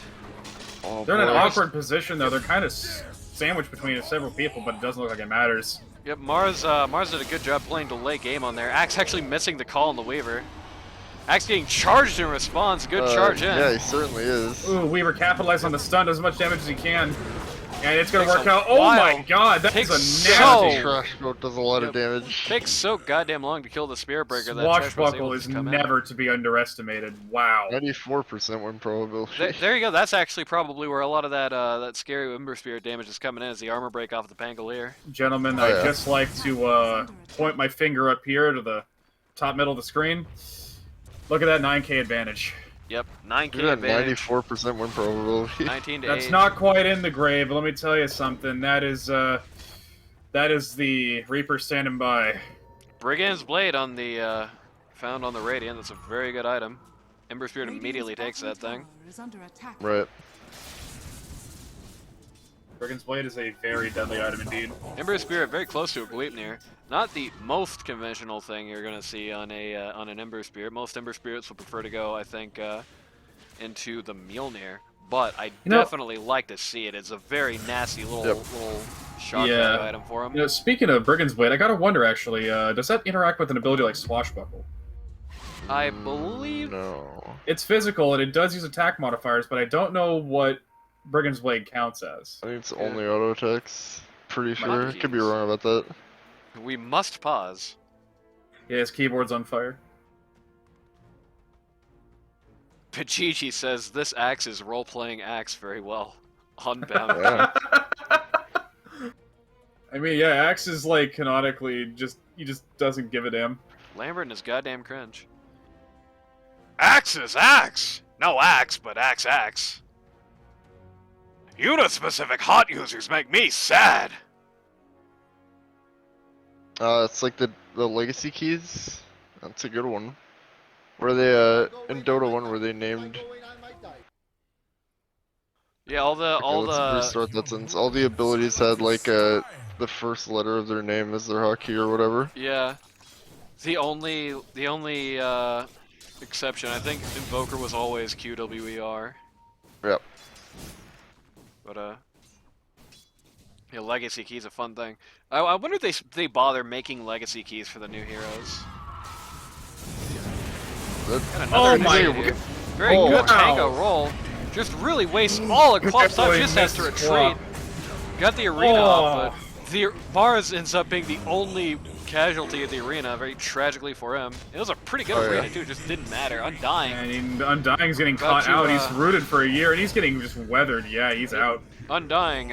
Oh, They're in an boy. awkward position though. They're kind of sandwiched between several people, but it doesn't look like it matters. Yep, Mars did a good job playing delay game on there. Axe actually missing the call on the Weaver. Axe getting charged in response. Good charge in. Yeah, he certainly is. Ooh, Weaver capitalized on the stun, does as much damage as he can. And it's gonna Takes work a out. Oh my while. god, that Takes is a so- nasty. Trash boat does a lot of Yep. damage. Takes so goddamn long to kill the Spirit Breaker that Trash was able Swashbuckle to is come in. never to be underestimated. Wow. 94% win probability. There you go. That's actually probably where a lot of that scary Ember Spirit damage is coming in, is the armor break off the Pangolier. Gentlemen, Oh, yeah. I'd just like to point my finger up here to the top middle of the screen. Look at that 9k advantage. Yep, 9k You're at advantage. 94% win probability. 19 to That's 8. not quite in the grave, but let me tell you something. That is the Reaper standing by. Brigand's Blade on the found on the Radiant. That's a very good item. Ember Spirit Radiant's immediately takes that bottom thing. tower is under attack. Right. Brigand's Blade is a very deadly item indeed. Ember Spirit very close to a Gleipnir. Not the most conventional thing you're gonna see on an Ember Spirit. Most Ember Spirits would prefer to go, I think, into the Mjolnir. But I definitely like to see it. It's a very nasty little shock value item for him. You know, speaking of Brigand's Blade, I gotta wonder actually, does that interact with an ability like Swashbuckle? I believe. No. It's physical and it does use attack modifiers, but I don't know what Brigand's Blade counts as. I think it's only auto attacks. Pretty sure. Might be Could be keys. wrong about that. We must pause. Yeah, his keyboard's on fire. Pichichi says this axe is role-playing axe very well. Unbound. Yeah. I mean, yeah, Axe is like canonically he just doesn't give a damn. Lambert and his goddamn cringe. Axe is axe! No axe, but axe. Unit-specific hot users make me sad! It's like the legacy keys. That's a good one. Where they in Dota 1 where they named. Yeah, all Let's the restart that sentence. All the abilities had like the first letter of their name as their hotkey or whatever. yeah. The only exception, I think Invoker was always QWER. Yep. But yeah, legacy keys a fun thing. I wonder if they bother making legacy keys for the new heroes. Got another Oh my initiative. Very Oh, good wow. tango roll. Just really wastes all of Quap's time. Just has to Missed retreat. Quap. Got the arena off, Oh. but the Mars ends up being the only casualty of the arena, very tragically for him. It was a pretty good Oh, yeah. arena too, just didn't matter. Undying. And Undying's getting About caught to, out. He's rooted for a year, and he's getting just weathered. Yeah, he's out. Undying,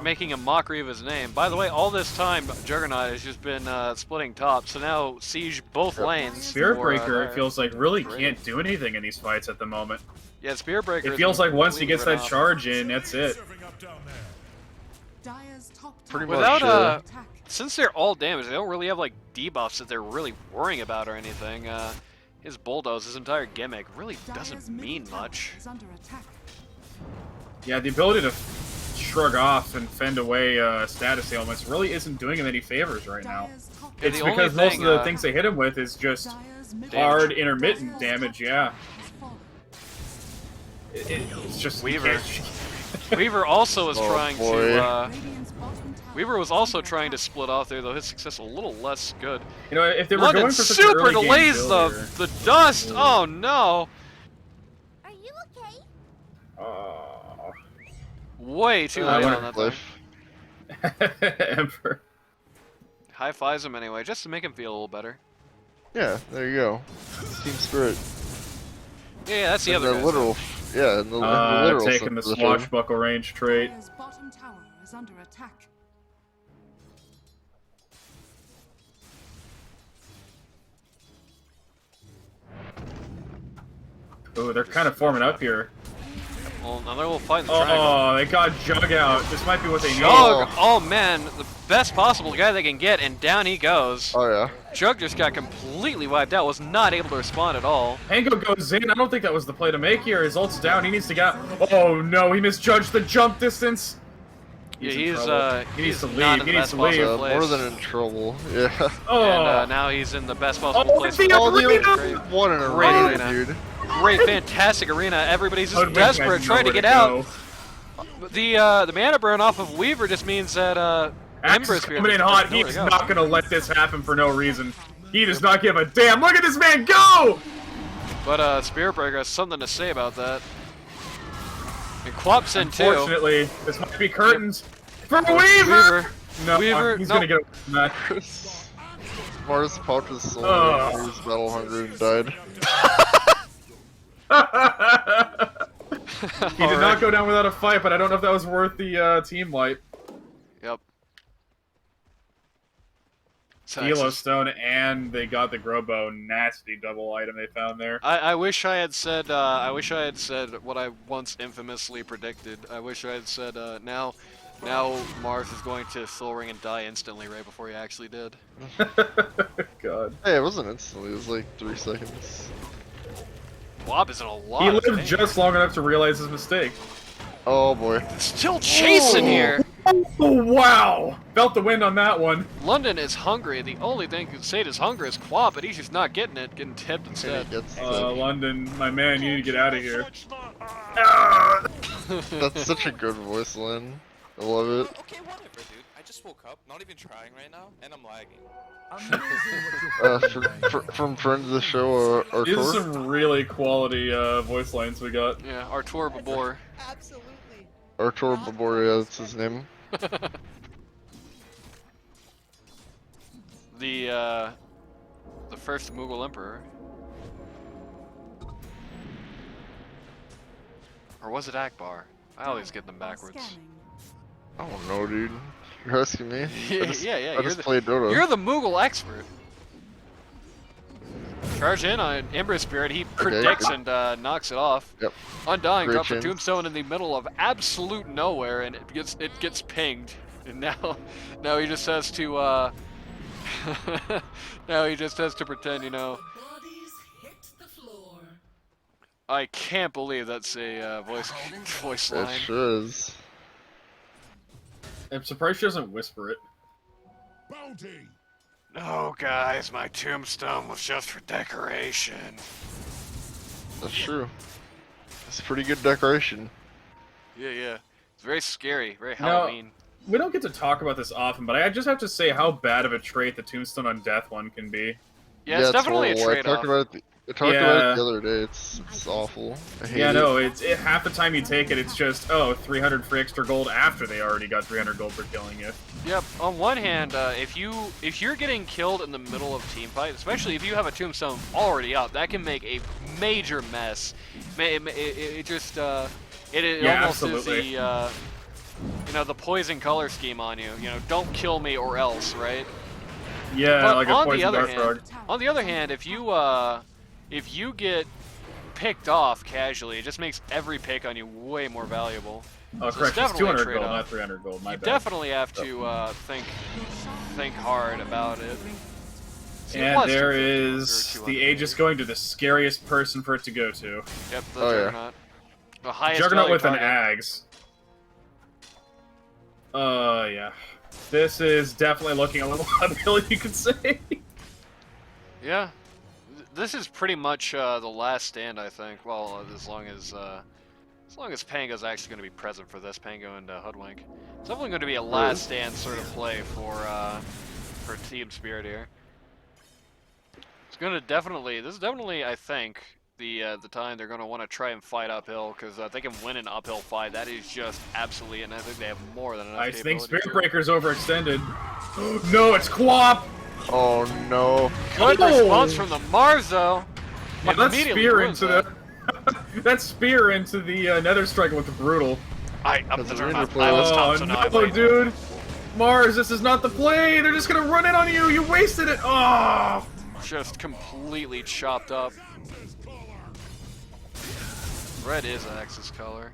making a mockery of his name. By the way, all this time, Juggernaut has just been splitting top, so now Siege both lanes. Spirit for, Breaker, it Dire. feels like, really can't do anything in these fights at the moment. Yeah, Spirit Breaker. It has feels been like once he completely gets that written off. charge in, that's it. Serving up down there. Dire's top Pretty tower much, Without is under attack. since they're all damaged, they don't really have like debuffs that they're really worrying about or anything. His bulldoze, his entire gimmick, really doesn't Dire's mean middle tower much. is under attack. Yeah, the ability to shrug off and fend away status ailments really isn't doing him any favors right now. Dire's top Yeah, It's the only because most thing, of the things they hit him with is just Dire's middle hard, tower intermittent is damage, yeah. fallen. It's just... Weaver. Weaver also was Oh, trying boy. to. Radiant's bottom tower Weaver was is also under trying to attack. split off there, though his success a little less good. You know, if they were London going for such an super early game delays build here- the dust. Oh no! Are you okay? Oh. Way too I late wonder on that if thing. Emperor. high-fives him anyway, just to make him feel a little better. Yeah, there you go. Team spirit. Yeah, that's the And other the guy. literal, yeah, and the literal Taking the sense of term. swashbuckle range trait. Dire's bottom tower is under attack. Ooh, they're kind of forming up here. Well, another little fight in the triangle. Oh, they got Jug out. This might be what they need. Jug! Oh man, the best possible guy they can get, and down he goes. Oh yeah. Jug just got completely wiped out, was not able to respond at all. Pango goes in. I don't think that was the play to make here. His ult's down. He needs to get. Oh no, he misjudged the jump distance. Yeah, He's in trouble. He needs to not leave. in He the needs best to leave. possible place. More than in trouble. Yeah. Oh, And now he's in the best possible Oh, place. the for arena! Great, What an Great arena, arena. dude. great, fantastic arena. Everybody's just Hoodwink has desperate, trying to nowhere get out. The mana burn off of Weaver just means that Axe is coming in hot. He's not gonna let this happen for no reason. He does not give a damn. Look at this man go! But Spirit Breaker has something to say about that. And Quap's in too. Unfortunately, this might be curtains for Weaver. No, Weaver, he's nope. gonna get away from that. Mars popped his soul, Oh. he was battle hungry and died. He did not go down without a fight, but I don't know if that was worth the team wipe. Yep. Yellowstone, and they got the Grobo. Nasty double item they found there. I wish I had said what I once infamously predicted. I wish I had said now Marth is going to Soul Ring and die instantly right before he actually did. God. Hey, it wasn't instantly, it was like 3 seconds. Quap is in a lot He of lived pain. just long enough to realize his mistake. Oh boy. Still chasing here. Oh, wow! Felt the wind on that one. London is hungry. The only thing you can sate his hunger is Quap, but he's just not getting it, getting tipped And instead. he gets London, my man, you need to get out of here. That's such a good voice line. I love it. Okay, whatever, dude. I just woke up, not even trying right now, and I'm lagging. From friends of the show, These are Artur. some really quality voice lines we got. Yeah, Artur Babor. Absolutely. Artur Baboria, that's his name. The first Mughal emperor. Or was it Akbar? I always get them backwards. Scanning. I don't know, dude. You're asking me? Yeah, I just, yeah, I you're just the- played Dota. You're the Mughal expert. Charge in on Ember Spirit. He predicts good. and knocks it off. Yep. Undying Great drops a chance. tombstone in the middle of absolute nowhere, and it gets pinged. And now he just has to now he just has to pretend, you know. I can't believe that's a voice It line. sure is. I'm surprised she doesn't whisper it. Bounty. No, guys, my tombstone was just for decoration. That's true. It's a pretty good decoration. Yeah. It's very scary, very No. Halloween. We don't get to talk about this often, but I just have to say how bad of a trait the Tombstone on Death one can be. Yeah, it's definitely a horrible. trade-off. I talked about it the other day. It's awful. I hate Yeah, it. no, half the time you take it, it's just, 300 for extra gold after they already got 300 gold for killing you. Yep. On one hand, if you're getting killed in the middle of a team fight, especially if you have a tombstone already up, that can make a major mess. It just Yeah, almost absolutely. is the poison color scheme on you. Don't kill me or else, right? Yeah, But like a on the poison other dart frog. on the other hand, if you get picked off casually, it just makes every pick on you way more valuable. Oh, it's correct, it's definitely a 200 gold, trade-off. not 300 gold, my You bad. definitely have to think hard about it. See, it And was there 250 is or the 200. Aegis going to the scariest person for it to go to. Yep, the Oh, yeah. Juggernaut. The highest Juggernaut value with an target. Ags. Yeah. This is definitely looking a little uphill, you could say. Yeah. This is pretty much the last stand, I think. Well, as long as Pango's actually going to be present for this, Pango and Hoodwink. It's definitely going to be a last stand sort of play for Team Spirit here. It's going to definitely, this is definitely, I think, the time they're going to want to try and fight uphill, because they can win an uphill fight. That is just absolutely, and I think they have more than enough I think capability Spirit Breaker's overextended. No, it's Quap! Oh no. Good Oh! response from the Mars, though. Yeah, that Immediately spear ruins into the... that spear into the Nether Strike looked brutal. I'm That's the a turn ranger off. play. I was Oh, top, so now I no, lead. dude! Mars, this is not the play! They're just gonna run in on you! You wasted it! Oh! Just completely chopped up. Red is Axis color.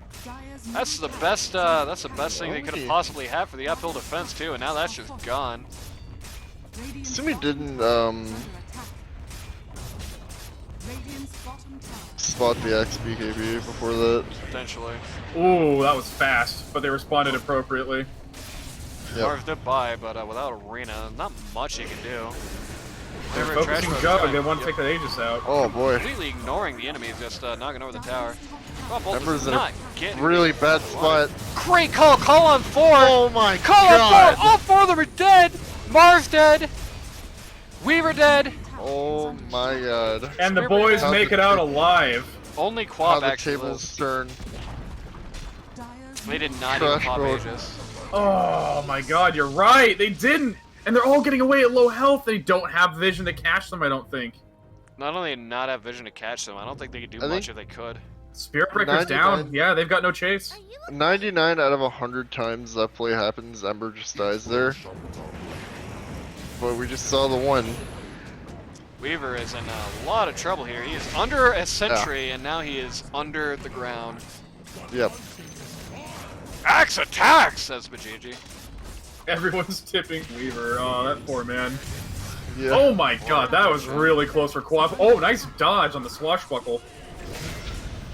That's the best. That's the best thing they could have possibly had for the uphill defense too, and now that's just gone. Sumi didn't spot the XBKB before that. Potentially. Ooh, that was fast, but they responded appropriately. Yep. Mars did buy, but without Arena, not much you can do. They're Whenever focusing Trash Mode Jug, trying- they want to yep. take the Aegis out. Oh boy. Completely ignoring the enemy, just knocking over the tower. Oh, Bolt Ember's does in a not get really bad spot. Great call! Call on 4! Oh my Call god! on 4! All 4 of them are dead! Mars dead! Weaver dead! Oh my god. And the boys How make the- it out alive. Only How Quap the actually tables lives. turn. They did not even Crash pop mode. Aegis. Oh my god, you're right! They didn't! And they're all getting away at low health. They don't have vision to catch them, I don't think. Not only not have vision to catch them, I don't think they could do I much think- if they could. Spirit Breaker's 99. down. Yeah, they've got no chase. Are you 99 out of 100 times that play happens, Ember just dies there. But we just saw the one. Weaver is in a lot of trouble here. He is under a sentry, and now he is under the ground. Yep. Axe attack, says Bajiji. Everyone's tipping Weaver. Oh, that poor man. Yeah. Oh my god, that was really close for Quap. Oh, nice dodge on the swashbuckle.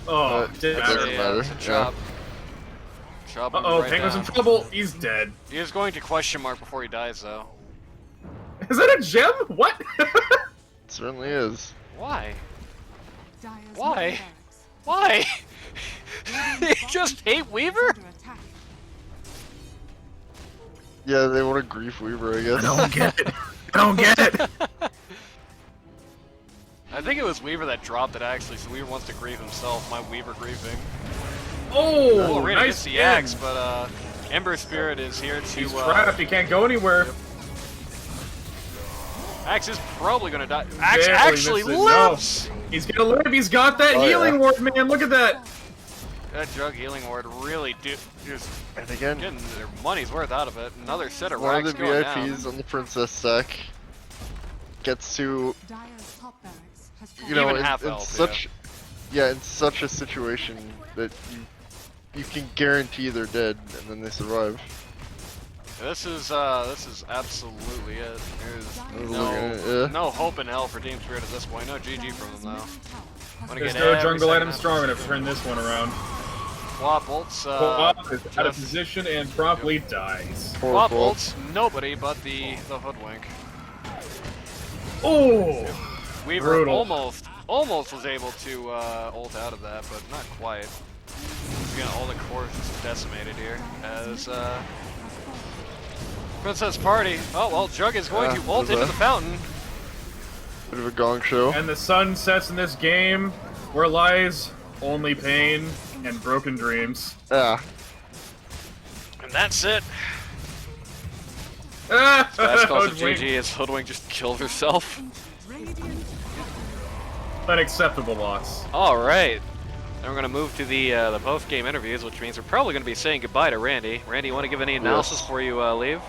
Oh, didn't Doesn't matter. matter, It's a yeah. chop. Chop him Uh-oh, right Penguin's in down. trouble. He's dead. He is going to question mark before he dies, though. Is that a gem? What? Certainly is. Why? Why? Why? They just hate Weaver? Yeah, they want to grief Weaver, I guess. get it. I don't get it. I think it was Weaver that dropped it, actually, so Weaver wants to grieve himself. My Weaver griefing. Oh, Arena nice gets the in. axe, but Ember Spirit is here to. He's trapped. He can't go anywhere. Axe is probably gonna die. Axe Barely actually missed it. No. lives! He's gonna live. He's got that Oh, healing yeah. ward, man. Look at that. That Jug Healing Ward really just And again, getting their money's worth out of it. Another set of one of racks the going down. VIPs on the Princess stack gets to, Dyer's top barracks has fallen. you know, Even in, half in health, such, yeah, in such a situation that you can guarantee they're dead, and then they survive. This is absolutely it. There's Look at it, yeah. no hope in hell for Team Spirit at this point. No GG from them though. Wanna There's get no every jungle second item out of strong this. enough to turn this one around. Quap ults, Quap is out of just- position and promptly dies. Poor Quap Bolt. ults nobody but the hoodwink. Oh! Weaver Brutal. almost was able to ult out of that, but not quite. Again, all the cores just decimated here as Princess Party. Oh well, Jug is going Yeah, to ult was into that? the fountain. Bit of a gong show. And the sun sets in this game where lies only pain and broken dreams. Yeah. And that's it. Ah! Spaz calls it Hoodwink. GG as Hoodwink just killed herself. Unacceptable loss. Alright. Then we're going to move to the post-game interviews, which means we're probably going to be saying goodbye to Randy. Randy, you want to give any analysis before you leave?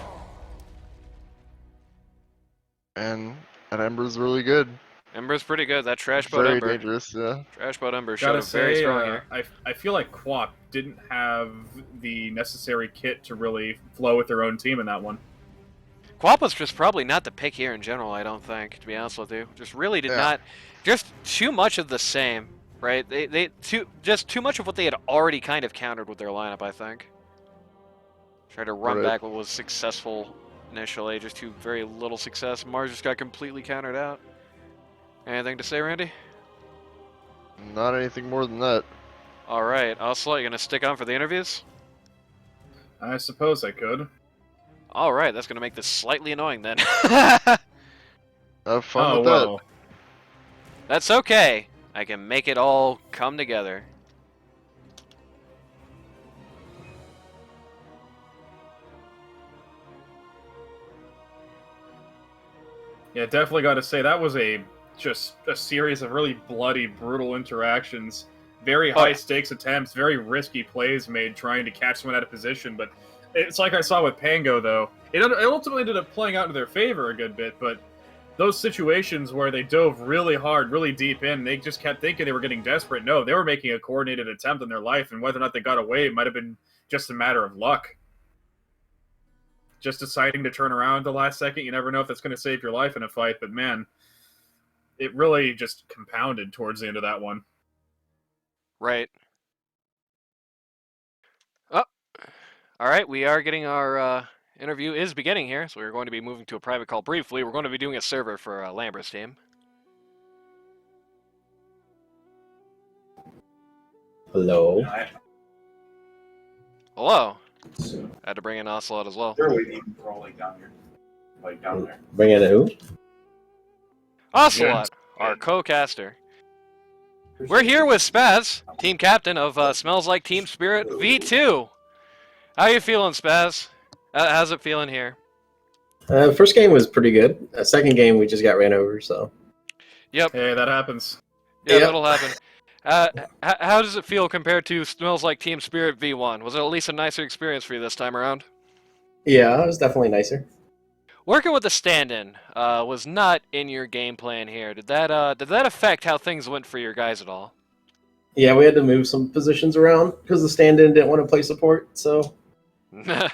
And Ember's really good. Ember's pretty good. That trash boat Very Ember. dangerous, yeah. Trash boat Ember showed Gotta up very say, strong here. I feel like Quap didn't have the necessary kit to really flow with their own team in that one. Quap was just probably not the pick here in general, I don't think, to be honest with you. Just really did Yeah. not... Just too much of the same, right? Just too much of what they had already kind of countered with their lineup, I think. Tried to run Right. back what was successful initially, just to very little success. Mars just got completely countered out. Anything to say, Randy? Not anything more than that. Alright, Oslo, you gonna stick on for the interviews? I suppose I could. Alright, that's gonna make this slightly annoying then. Have fun Oh, with that. well. That's okay. I can make it all come together. Yeah, definitely got to say that was just a series of really bloody, brutal interactions. Very high stakes attempts, very risky plays made trying to catch someone out of position. But it's like I saw with Pango, though. It ultimately ended up playing out in their favor a good bit, but those situations where they dove really hard, really deep in, they just kept thinking they were getting desperate. No, they were making a coordinated attempt on their life, and whether or not they got away might have been just a matter of luck. Just deciding to turn around at the last second, you never know if that's going to save your life in a fight, but man, it really just compounded towards the end of that one. Right. Oh, all right. We are getting our interview is beginning here, so we're going to be moving to a private call briefly. We're going to be doing a server for Lambert's team. Hello. Hello. I had to bring in Ocelot as well. They're waiting for all down here. Down there. Bring in who? Ocelot, our co-caster. We're here with Spaz, team captain of Smells Like Team Spirit V2. How you feeling, Spaz? How's it feeling here? First game was pretty good. Second game, we just got ran over, so. Yep. Hey, that happens. Yeah, that'll happen. How does it feel compared to Smells Like Team Spirit V1? Was it at least a nicer experience for you this time around? Yeah, it was definitely nicer. Working with the stand-in was not in your game plan here. Did that affect how things went for your guys at all? Yeah, we had to move some positions around because the stand-in didn't want to play support, so.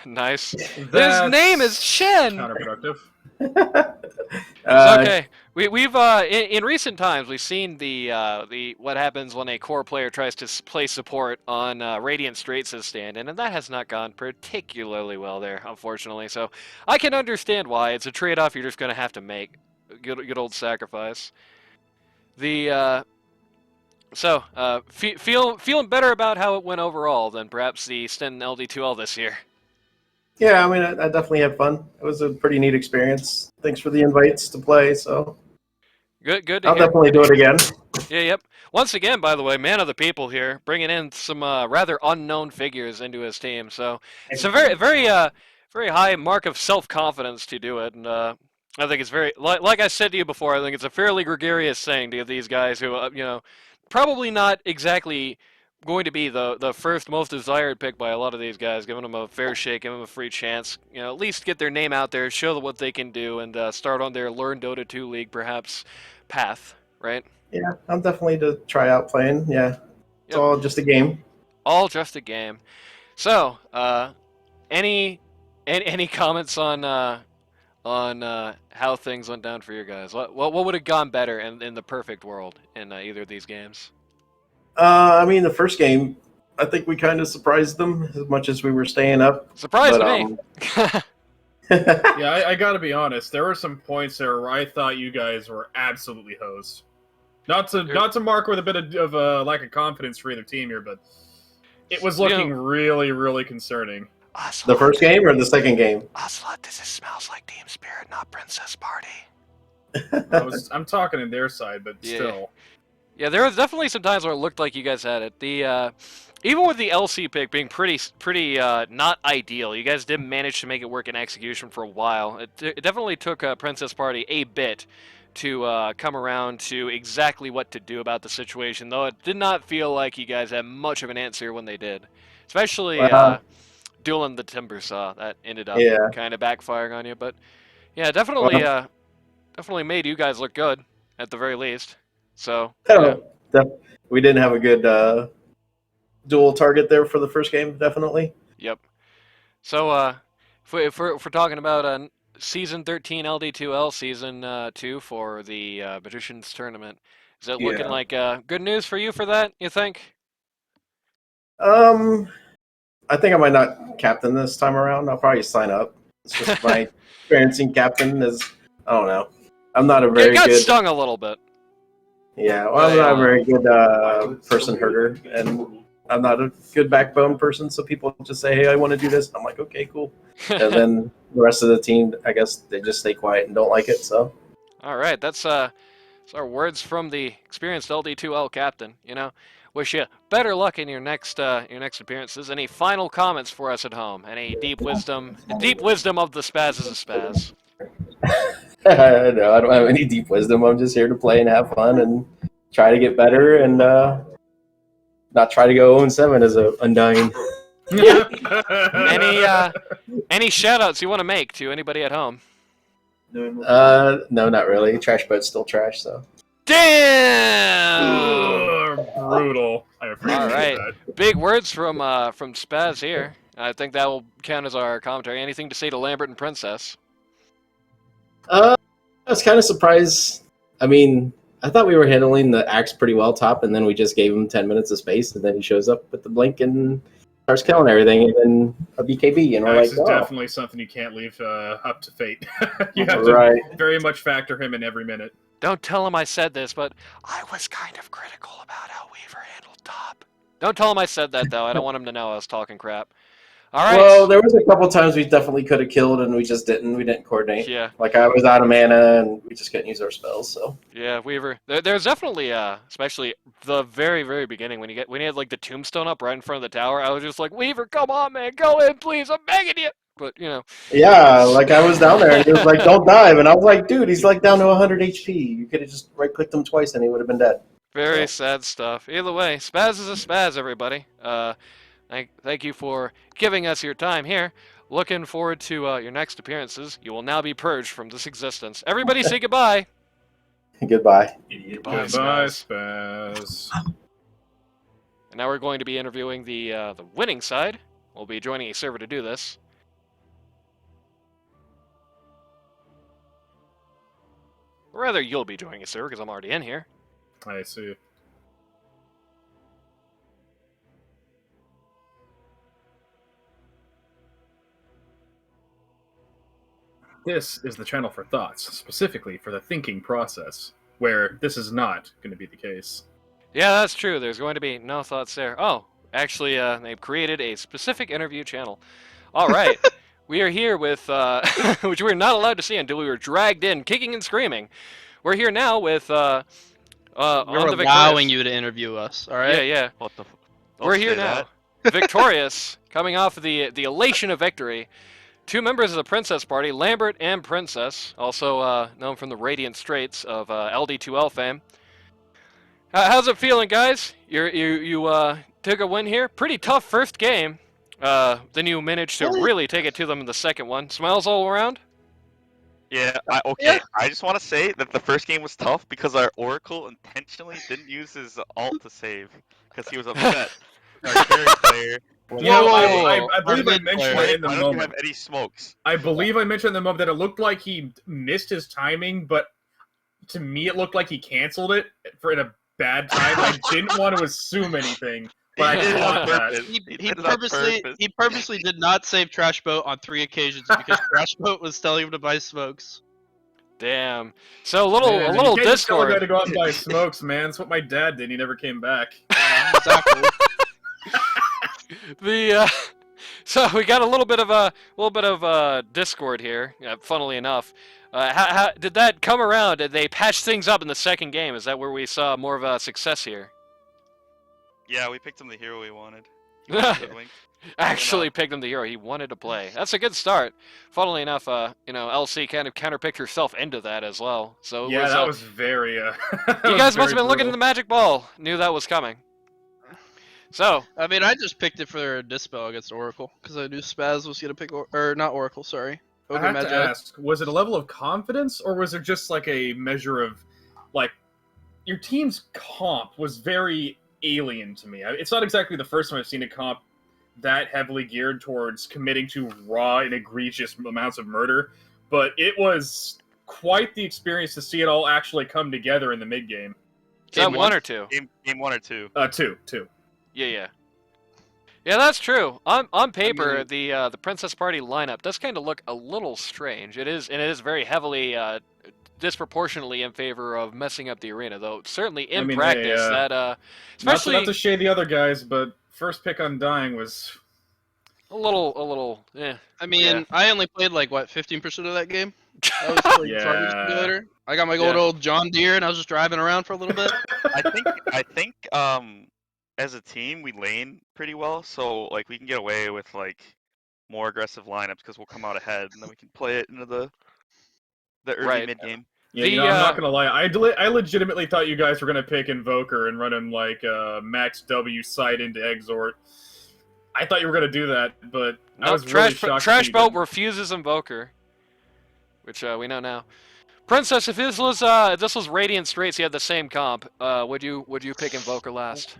Nice. His That's name is Shen! counterproductive. It's okay. We've in recent times we've seen the what happens when a core player tries to play support on Radiant Straits as stand-in, and that has not gone particularly well there, unfortunately. So I can understand why. It's a trade-off you're just going to have to make. Good old sacrifice. Feeling better about how it went overall than perhaps the Sten LD2L this year. Yeah, I mean, I definitely had fun. It was a pretty neat experience. Thanks for the invites to play, so. Good to I'll hear. definitely do it again. Yeah, yep. Once again, by the way, man of the people here, bringing in some rather unknown figures into his team. So it's a very high mark of self-confidence to do it, and I think it's very like I said to you before. I think it's a fairly gregarious thing to get these guys who probably not exactly going to be the first most desired pick by a lot of these guys, giving them a fair shake, giving them a free chance. At least get their name out there, show them what they can do, and start on their Learn Dota 2 League, perhaps, path, right? Yeah, I'm definitely to try out playing, yeah. It's all just a game. All just a game. So, any comments on how things went down for your guys? What would have gone better in the perfect world in either of these games? I mean, the first game, I think we kind of surprised them as much as we were staying up. Surprised me. Yeah, I gotta be honest. There were some points there where I thought you guys were absolutely hosed. Not to mark with a bit of a lack of confidence for either team here, but it was looking really, really concerning. Ocelot, the first game or the second game? Ocelot, this Smells Like Team Spirit, not Princess Party. I'm talking in their side, but still. Yeah, there was definitely some times where it looked like you guys had it. Even with the LC pick being pretty not ideal, you guys did manage to make it work in execution for a while. It definitely took Princess Party a bit to come around to exactly what to do about the situation, though it did not feel like you guys had much of an answer when they did. Especially dueling the Timber Saw. That ended up kind of backfiring on you. But yeah, definitely made you guys look good, at the very least. So we didn't have a good dual target there for the first game, definitely. Yep. So if we're talking about Season 13 LD2L Season 2 for the Magicians Tournament, is it looking like good news for you for that, you think? I think I might not captain this time around. I'll probably sign up. It's just my experiencing captain is, I don't know. I'm not a very good... good... stung a little bit. Yeah, well, I'm not a very good person herder, and I'm not a good backbone person, so people just say, hey, I want to do this. I'm like, okay, cool. And then the rest of the team, I guess they just stay quiet and don't like it, so. All right, that's So our words from the experienced LD2L captain. You know, wish you better luck in your next appearances. Any final comments for us at home? Any deep wisdom? Deep wisdom of the Spaz is a Spaz. No, I don't have any deep wisdom. I'm just here to play and have fun and try to get better and not try to go 0-7 as a Undying. Any shout outs you want to make to anybody at home? No, not really. Trash boat's still trash, so. Damn! Brutal. I appreciate All right, that. big words from Spaz here. I think that will count as our commentary. Anything to say to Lambert and Princess? I was kind of surprised. I mean, I thought we were handling the axe pretty well top, and then we just gave him 10 minutes of space, and then he shows up with the blink and starts killing everything, and then a BKB, and we're Axe like, is definitely something you can't leave up to fate. You have Right. to very much factor him in every minute. Don't tell him I said this, but I was kind of critical about how Weaver handled top. Don't tell him I said that, though. I don't want him to know I was talking crap. All right. Well, there was a couple times we definitely could have killed, and we just didn't. We didn't coordinate. Yeah. Like, I was out of mana, and we just couldn't use our spells, so. Yeah, Weaver. There's definitely, especially the very, very beginning when you had like the tombstone up right in front of the tower. I was just like, Weaver, come on, man, go in, please. I'm begging you. But you know. Yeah, like I was down there, and he was like, "Don't dive," and I was like, "Dude, he's like down to 100 HP. You could have just right-clicked him twice, and he would have been dead." Very sad stuff. Either way, Spaz is a Spaz, everybody. Thank you for giving us your time here. Looking forward to your next appearances. You will now be purged from this existence. Everybody say goodbye. Goodbye. Goodbye, Spaz. And now we're going to be interviewing the winning side. We'll be joining a server to do this. Or rather, you'll be joining a server because I'm already in here. I see. This is the channel for thoughts, specifically for the thinking process, where this is not going to be the case. Yeah, that's true. There's going to be no thoughts there. Oh, actually, they've created a specific interview channel. All right. We are here with, which we were not allowed to see until we were dragged in, kicking and screaming. We're here now with, We're allowing you to interview us, all right? Yeah, yeah. What the? We're here now. Victorious, coming off of the elation of victory. Two members of the Princess Party, Lambert and Princess, also known from the Radiant Straits of LD2L fame. How's it feeling, guys? You took a win here. Pretty tough first game. Then you managed to really take it to them in the second one. Smiles all around? Yeah, I just want to say that the first game was tough because our Oracle intentionally didn't use his ult to save because he was upset. Our carry player. I believe I mentioned it in the Why don't you moment. have any smokes? I believe I mentioned in the moment that it looked like he missed his timing, but to me it looked like he canceled it for in a bad time. I didn't want to assume anything, but I did want that. He purposely did not save Trash Boat on 3 occasions because Trash Boat was telling him to buy smokes. Damn. So a little You can't just tell a Discord. guy to go out and buy smokes, man. That's what my dad did. He never came back. Exactly. So we got a little bit of Discord here. Funnily enough, how did that come around? Did they patch things up in the second game? Is that where we saw more of a success here? Yeah, we picked him the hero we wanted. He wanted Hoodwink. Actually picked him the hero he wanted to play. That's a good start. Funnily enough, LC kind of counterpicked herself into that as well. So it Yeah, was, that was very. you guys must have been looking at the magic ball. Knew that was coming. So I mean, I just picked it for Dispel against Oracle because I knew Spaz was gonna pick or not Oracle. Sorry. I have to ask: was it a level of confidence, or was it just like a measure of, like, your team's comp was very alien to me? It's not exactly the first time I've seen a comp that heavily geared towards committing to raw and egregious amounts of murder, but it was quite the experience to see it all actually come together in the mid game. is that one or two? Game 1 or 2? Two. Yeah, that's true. On paper, the Princess Party lineup does kind of look a little strange. It is very heavily disproportionately in favor of messing up the arena, though certainly in practice that especially not to shade the other guys, but first pick Undying was a little. Yeah. I mean, I only played like what 15% of that game, I was playing Yeah. Farming Simulator. I got my good Yeah. old John Deere, and I was just driving around for a little bit. I think as a team we lane pretty well, so like we can get away with like more aggressive lineups because we'll come out ahead and then we can play it into the early Right. mid game. Yeah, The, you know, I'm not gonna lie. I legitimately thought you guys were gonna pick Invoker and run him like Max W side into Exort. I thought you were gonna do that, but I Nope, was really shocked. to see Trash you Boat didn't. refuses Invoker, which we know now. Princess, if this was Radiant Straits, you had the same comp. Would you pick Invoker last?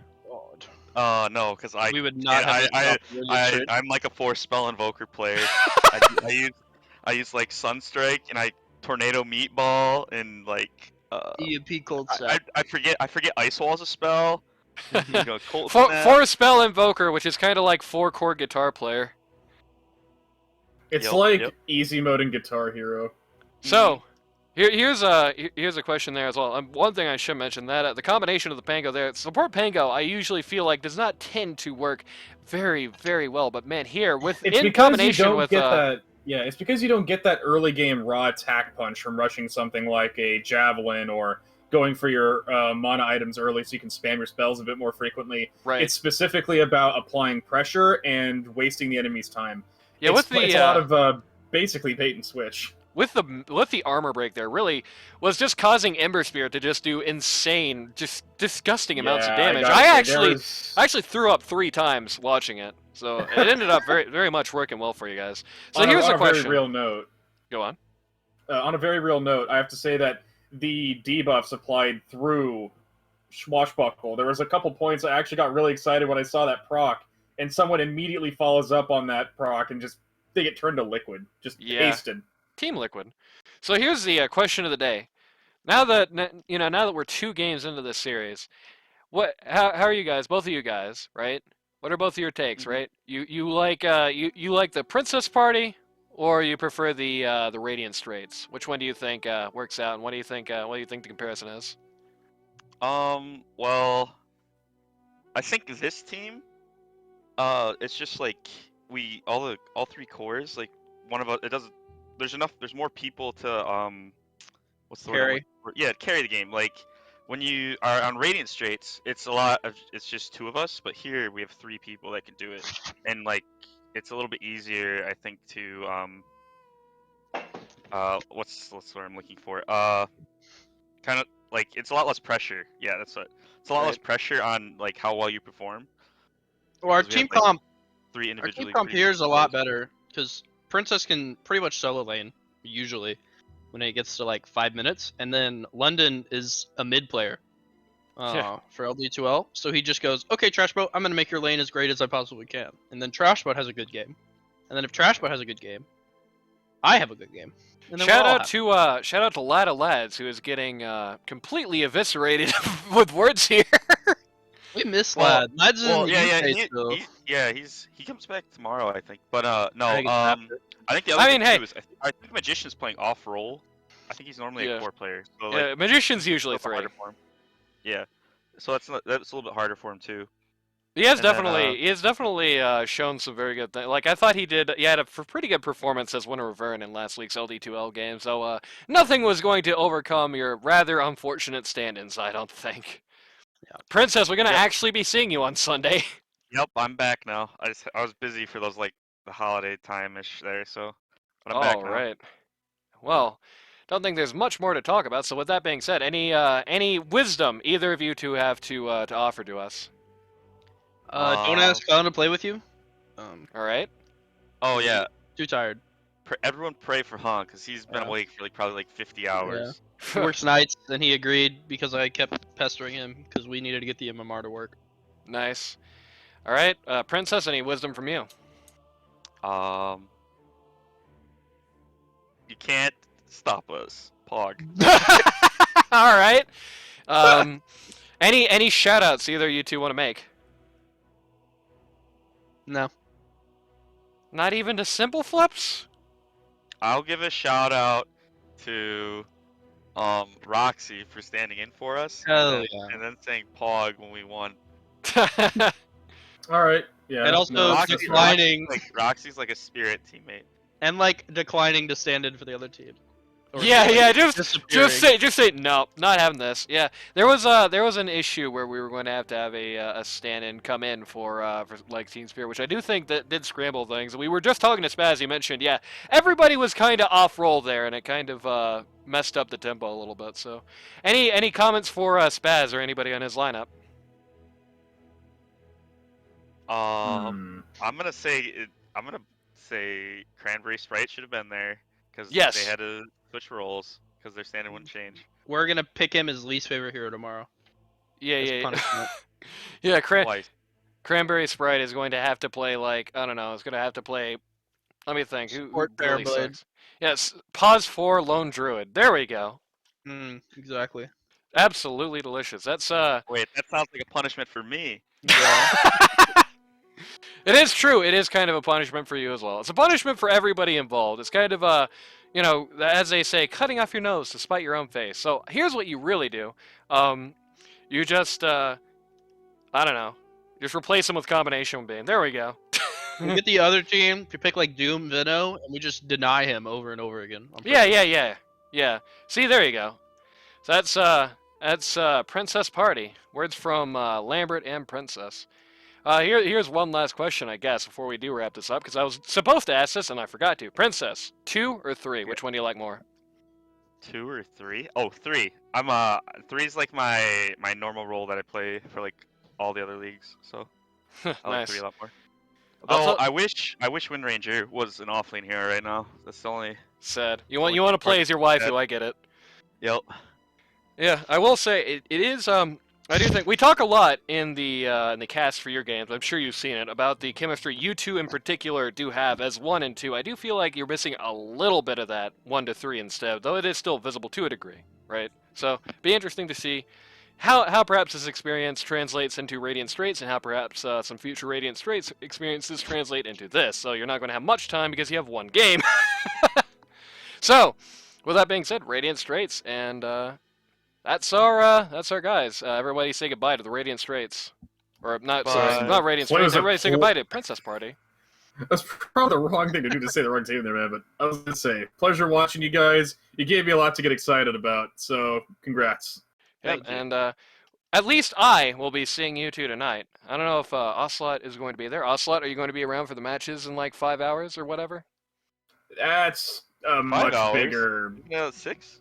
God. No, because We would not have I'm like a 4-spell Invoker player. I use like Sunstrike and I Tornado Meatball and like EMP Cold Snap. I forget Ice Wall's a spell. You know, Cold Four Snap. spell Invoker, which is kind of like 4-chord guitar player. It's Yep, like yep. easy mode in Guitar Hero. So, here's a question there as well. One thing I should mention that the combination of the Pango there, support Pango, I usually feel like does not tend to work very, very well. But man, here It's in because combination you don't with get that. Yeah, it's because you don't get that early game raw attack punch from rushing something like a javelin or going for your mana items early so you can spam your spells a bit more frequently. right. It's specifically about applying pressure and wasting the enemy's time. Yeah, it's a lot of basically bait and switch. with the armor break there really was just causing Ember Spirit to just do insane, just disgusting amounts of damage. I actually threw up 3 times watching it, so it ended up very, very much working well for you guys. So here's a question. On a very real note. Go on. On a very real note, I have to say that the debuffs applied through Swashbuckle. There was a couple points I actually got really excited when I saw that proc, and someone immediately follows up on that proc and just they get turned to liquid, just pasted. Team Liquid. So here's the question of the day. Now that we're 2 games into this series, how are you guys? Both of you guys, right? What are both of your takes, right? You like the Princess Party, or you prefer the Radiant Straits? Which one do you think works out, and what do you think the comparison is? Well, I think this team, it's just like all 3 cores, like one of us, it doesn't. There's more people to what's the Carry. word? Yeah, carry the game. Like when you are on Radiant Straits, it's just 2 of us, but here we have 3 people that can do it, and like it's a little bit easier, I think, to what's the word I'm looking for? Kind of like it's a lot less pressure. Yeah, that's what. It's a lot less pressure on like how well you perform. Well, our Because we team have, like, comp, 3 our individually. team comp pretty here good is a lot players. better because Princess can pretty much solo lane usually when it gets to like 5 minutes, and then London is a mid player for LD2L, so he just goes, okay, Trashboat, I'm gonna make your lane as great as I possibly can, and then Trashboat has a good game, and then if Trashboat has a good game, I have a good game. And then Shout out to Lada Lads, who is getting completely eviscerated with words here. We miss Well, Lad. Lad's Well, in yeah, the UK still. he comes back tomorrow, I think. But no, I think it's after. I think the other I thing mean, hey. too is I think Magician's playing off role. I think he's normally Yeah. a core player. So Yeah, like, Magician's usually it's a 3. little bit harder for him. Yeah, so that's a little bit harder for him too. He has And then, definitely shown some very good things. Like I thought he had a pretty good performance as winner of Vern in last week's LD2L game. So nothing was going to overcome your rather unfortunate stand-ins, I don't think. Yeah. Princess, we're gonna actually be seeing you on Sunday. Yep, I'm back now. I was busy for those like the holiday time-ish there, so but I'm back All now. right. Well, don't think there's much more to talk about. So with that being said, any wisdom either of you two have to offer to us? Don't ask Colin to play with you. All right. Oh yeah, Too tired. everyone pray for Han because he's been awake for like probably like 50 hours. He works nights, and he agreed because I kept pestering him because we needed to get the MMR to work. Nice. All right, Princess, any wisdom from you? You can't stop us, Pog. All right. Any shout outs either you two want to make? No. Not even to Simple Flips? I'll give a shout out to Roxy for standing in for us. Hell yeah. And then saying Pog when we won. All right. Yeah. And also no, declining, Roxy's like a spirit teammate. and like declining to stand in for the other team. Or Yeah, just disappearing. say no, not having this. Yeah, there was an issue where we were going to have a stand-in come in for like Team Spirit, which I do think that did scramble things. We were just talking to Spaz. He mentioned, yeah, everybody was kind of off roll there, and it kind of messed up the tempo a little bit. So, any comments for Spaz or anybody on his lineup? I'm gonna say Cranberry Sprite should have been there because Yes. they had to switch roles because their standard wouldn't change. We're gonna pick him as least favorite hero tomorrow. Yeah, As yeah, punishment. yeah. Twice. Cranberry Sprite is going to have to play like I don't know. It's going to have to play. Let me think. Who Support really Parablade. sucks? Yes, pause for Lone Druid. There we go. Exactly. Absolutely delicious. That's Wait, that sounds like a punishment for me. Yeah. It is true. It is kind of a punishment for you as well. It's a punishment for everybody involved. It's kind of you know, as they say, cutting off your nose to spite your own face. So here's what you really do. You just I don't know. Just replace them with combination beam. There we go. We get the other team to pick like Doom Vino, and we just deny him over and over again. on Yeah, purpose. yeah. See, there you go. So that's Princess Party. Words from Lambert and Princess. Here's one last question, I guess, before we do wrap this up, because I was supposed to ask this and I forgot to. Princess, 2 or 3? Which one do you like more? 2 or 3? Oh, 3. I'm 3's like my normal role that I play for like all the other leagues, so I like Nice. 3 a lot more. Also- Though I wish Wind Ranger was an offlane hero right now. That's the only. Sad. You want to play as your waifu? I get it. Yep. Yeah, I will say it is. I do think we talk a lot in the cast for your games. I'm sure you've seen it about the chemistry you two in particular do have as 1 and 2. I do feel like you're missing a little bit of that 1 to 3 instead, though it is still visible to a degree, right? So be interesting to see how perhaps this experience translates into Radiant Straits and how perhaps some future Radiant Straits experiences translate into this. So you're not going to have much time because you have 1 game. So, with that being said, Radiant Straits, and that's our guys. Everybody say goodbye to the Radiant Straits, or not? Sorry, not Radiant Straits. Everybody say goodbye to Princess Party. That's probably the wrong thing to do to say the wrong team there, man. But I was gonna say, pleasure watching you guys. You gave me a lot to get excited about, so congrats. Yep, and at least I will be seeing you two tonight. I don't know if Ocelot is going to be there. Ocelot, are you going to be around for the matches in like 5 hours or whatever? That's a much bigger. Yeah, 6.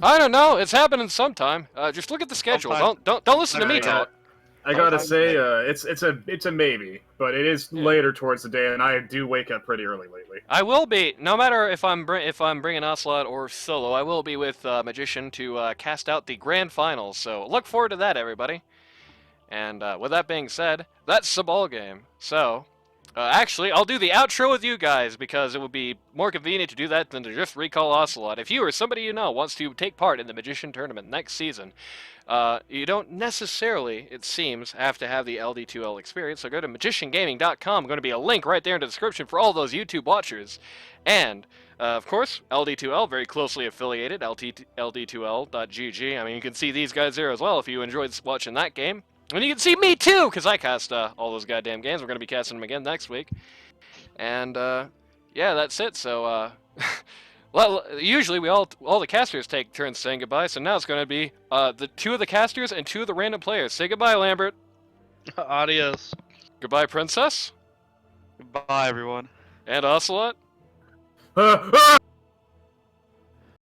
I don't know. It's happening sometime. Just look at the schedule. Don't listen to me talk. I gotta say, it's a maybe, but it is later towards the day, and I do wake up pretty early lately. I will be, no matter if I'm bringing Ocelot or solo, I will be with Magician to cast out the grand finals. So look forward to that, everybody. And with that being said, that's the ball game. So actually, I'll do the outro with you guys because it would be more convenient to do that than to just recall Ocelot. If you or somebody you know wants to take part in the Magician Tournament next season, you don't necessarily, it seems, have to have the LD2L experience, so go to magiciangaming.com. Going to be a link right there in the description for all those YouTube watchers. And, of course, LD2L, very closely affiliated, LD2L.gg. I mean, you can see these guys there as well if you enjoyed watching that game. And you can see me too, because I cast all those goddamn games. We're going to be casting them again next week. And, yeah, that's it. So, well, usually all the casters take turns saying goodbye, so now it's going to be the 2 of the casters and 2 of the random players. Say goodbye, Lambert. Adios. Goodbye, Princess. Goodbye, everyone. And Ocelot.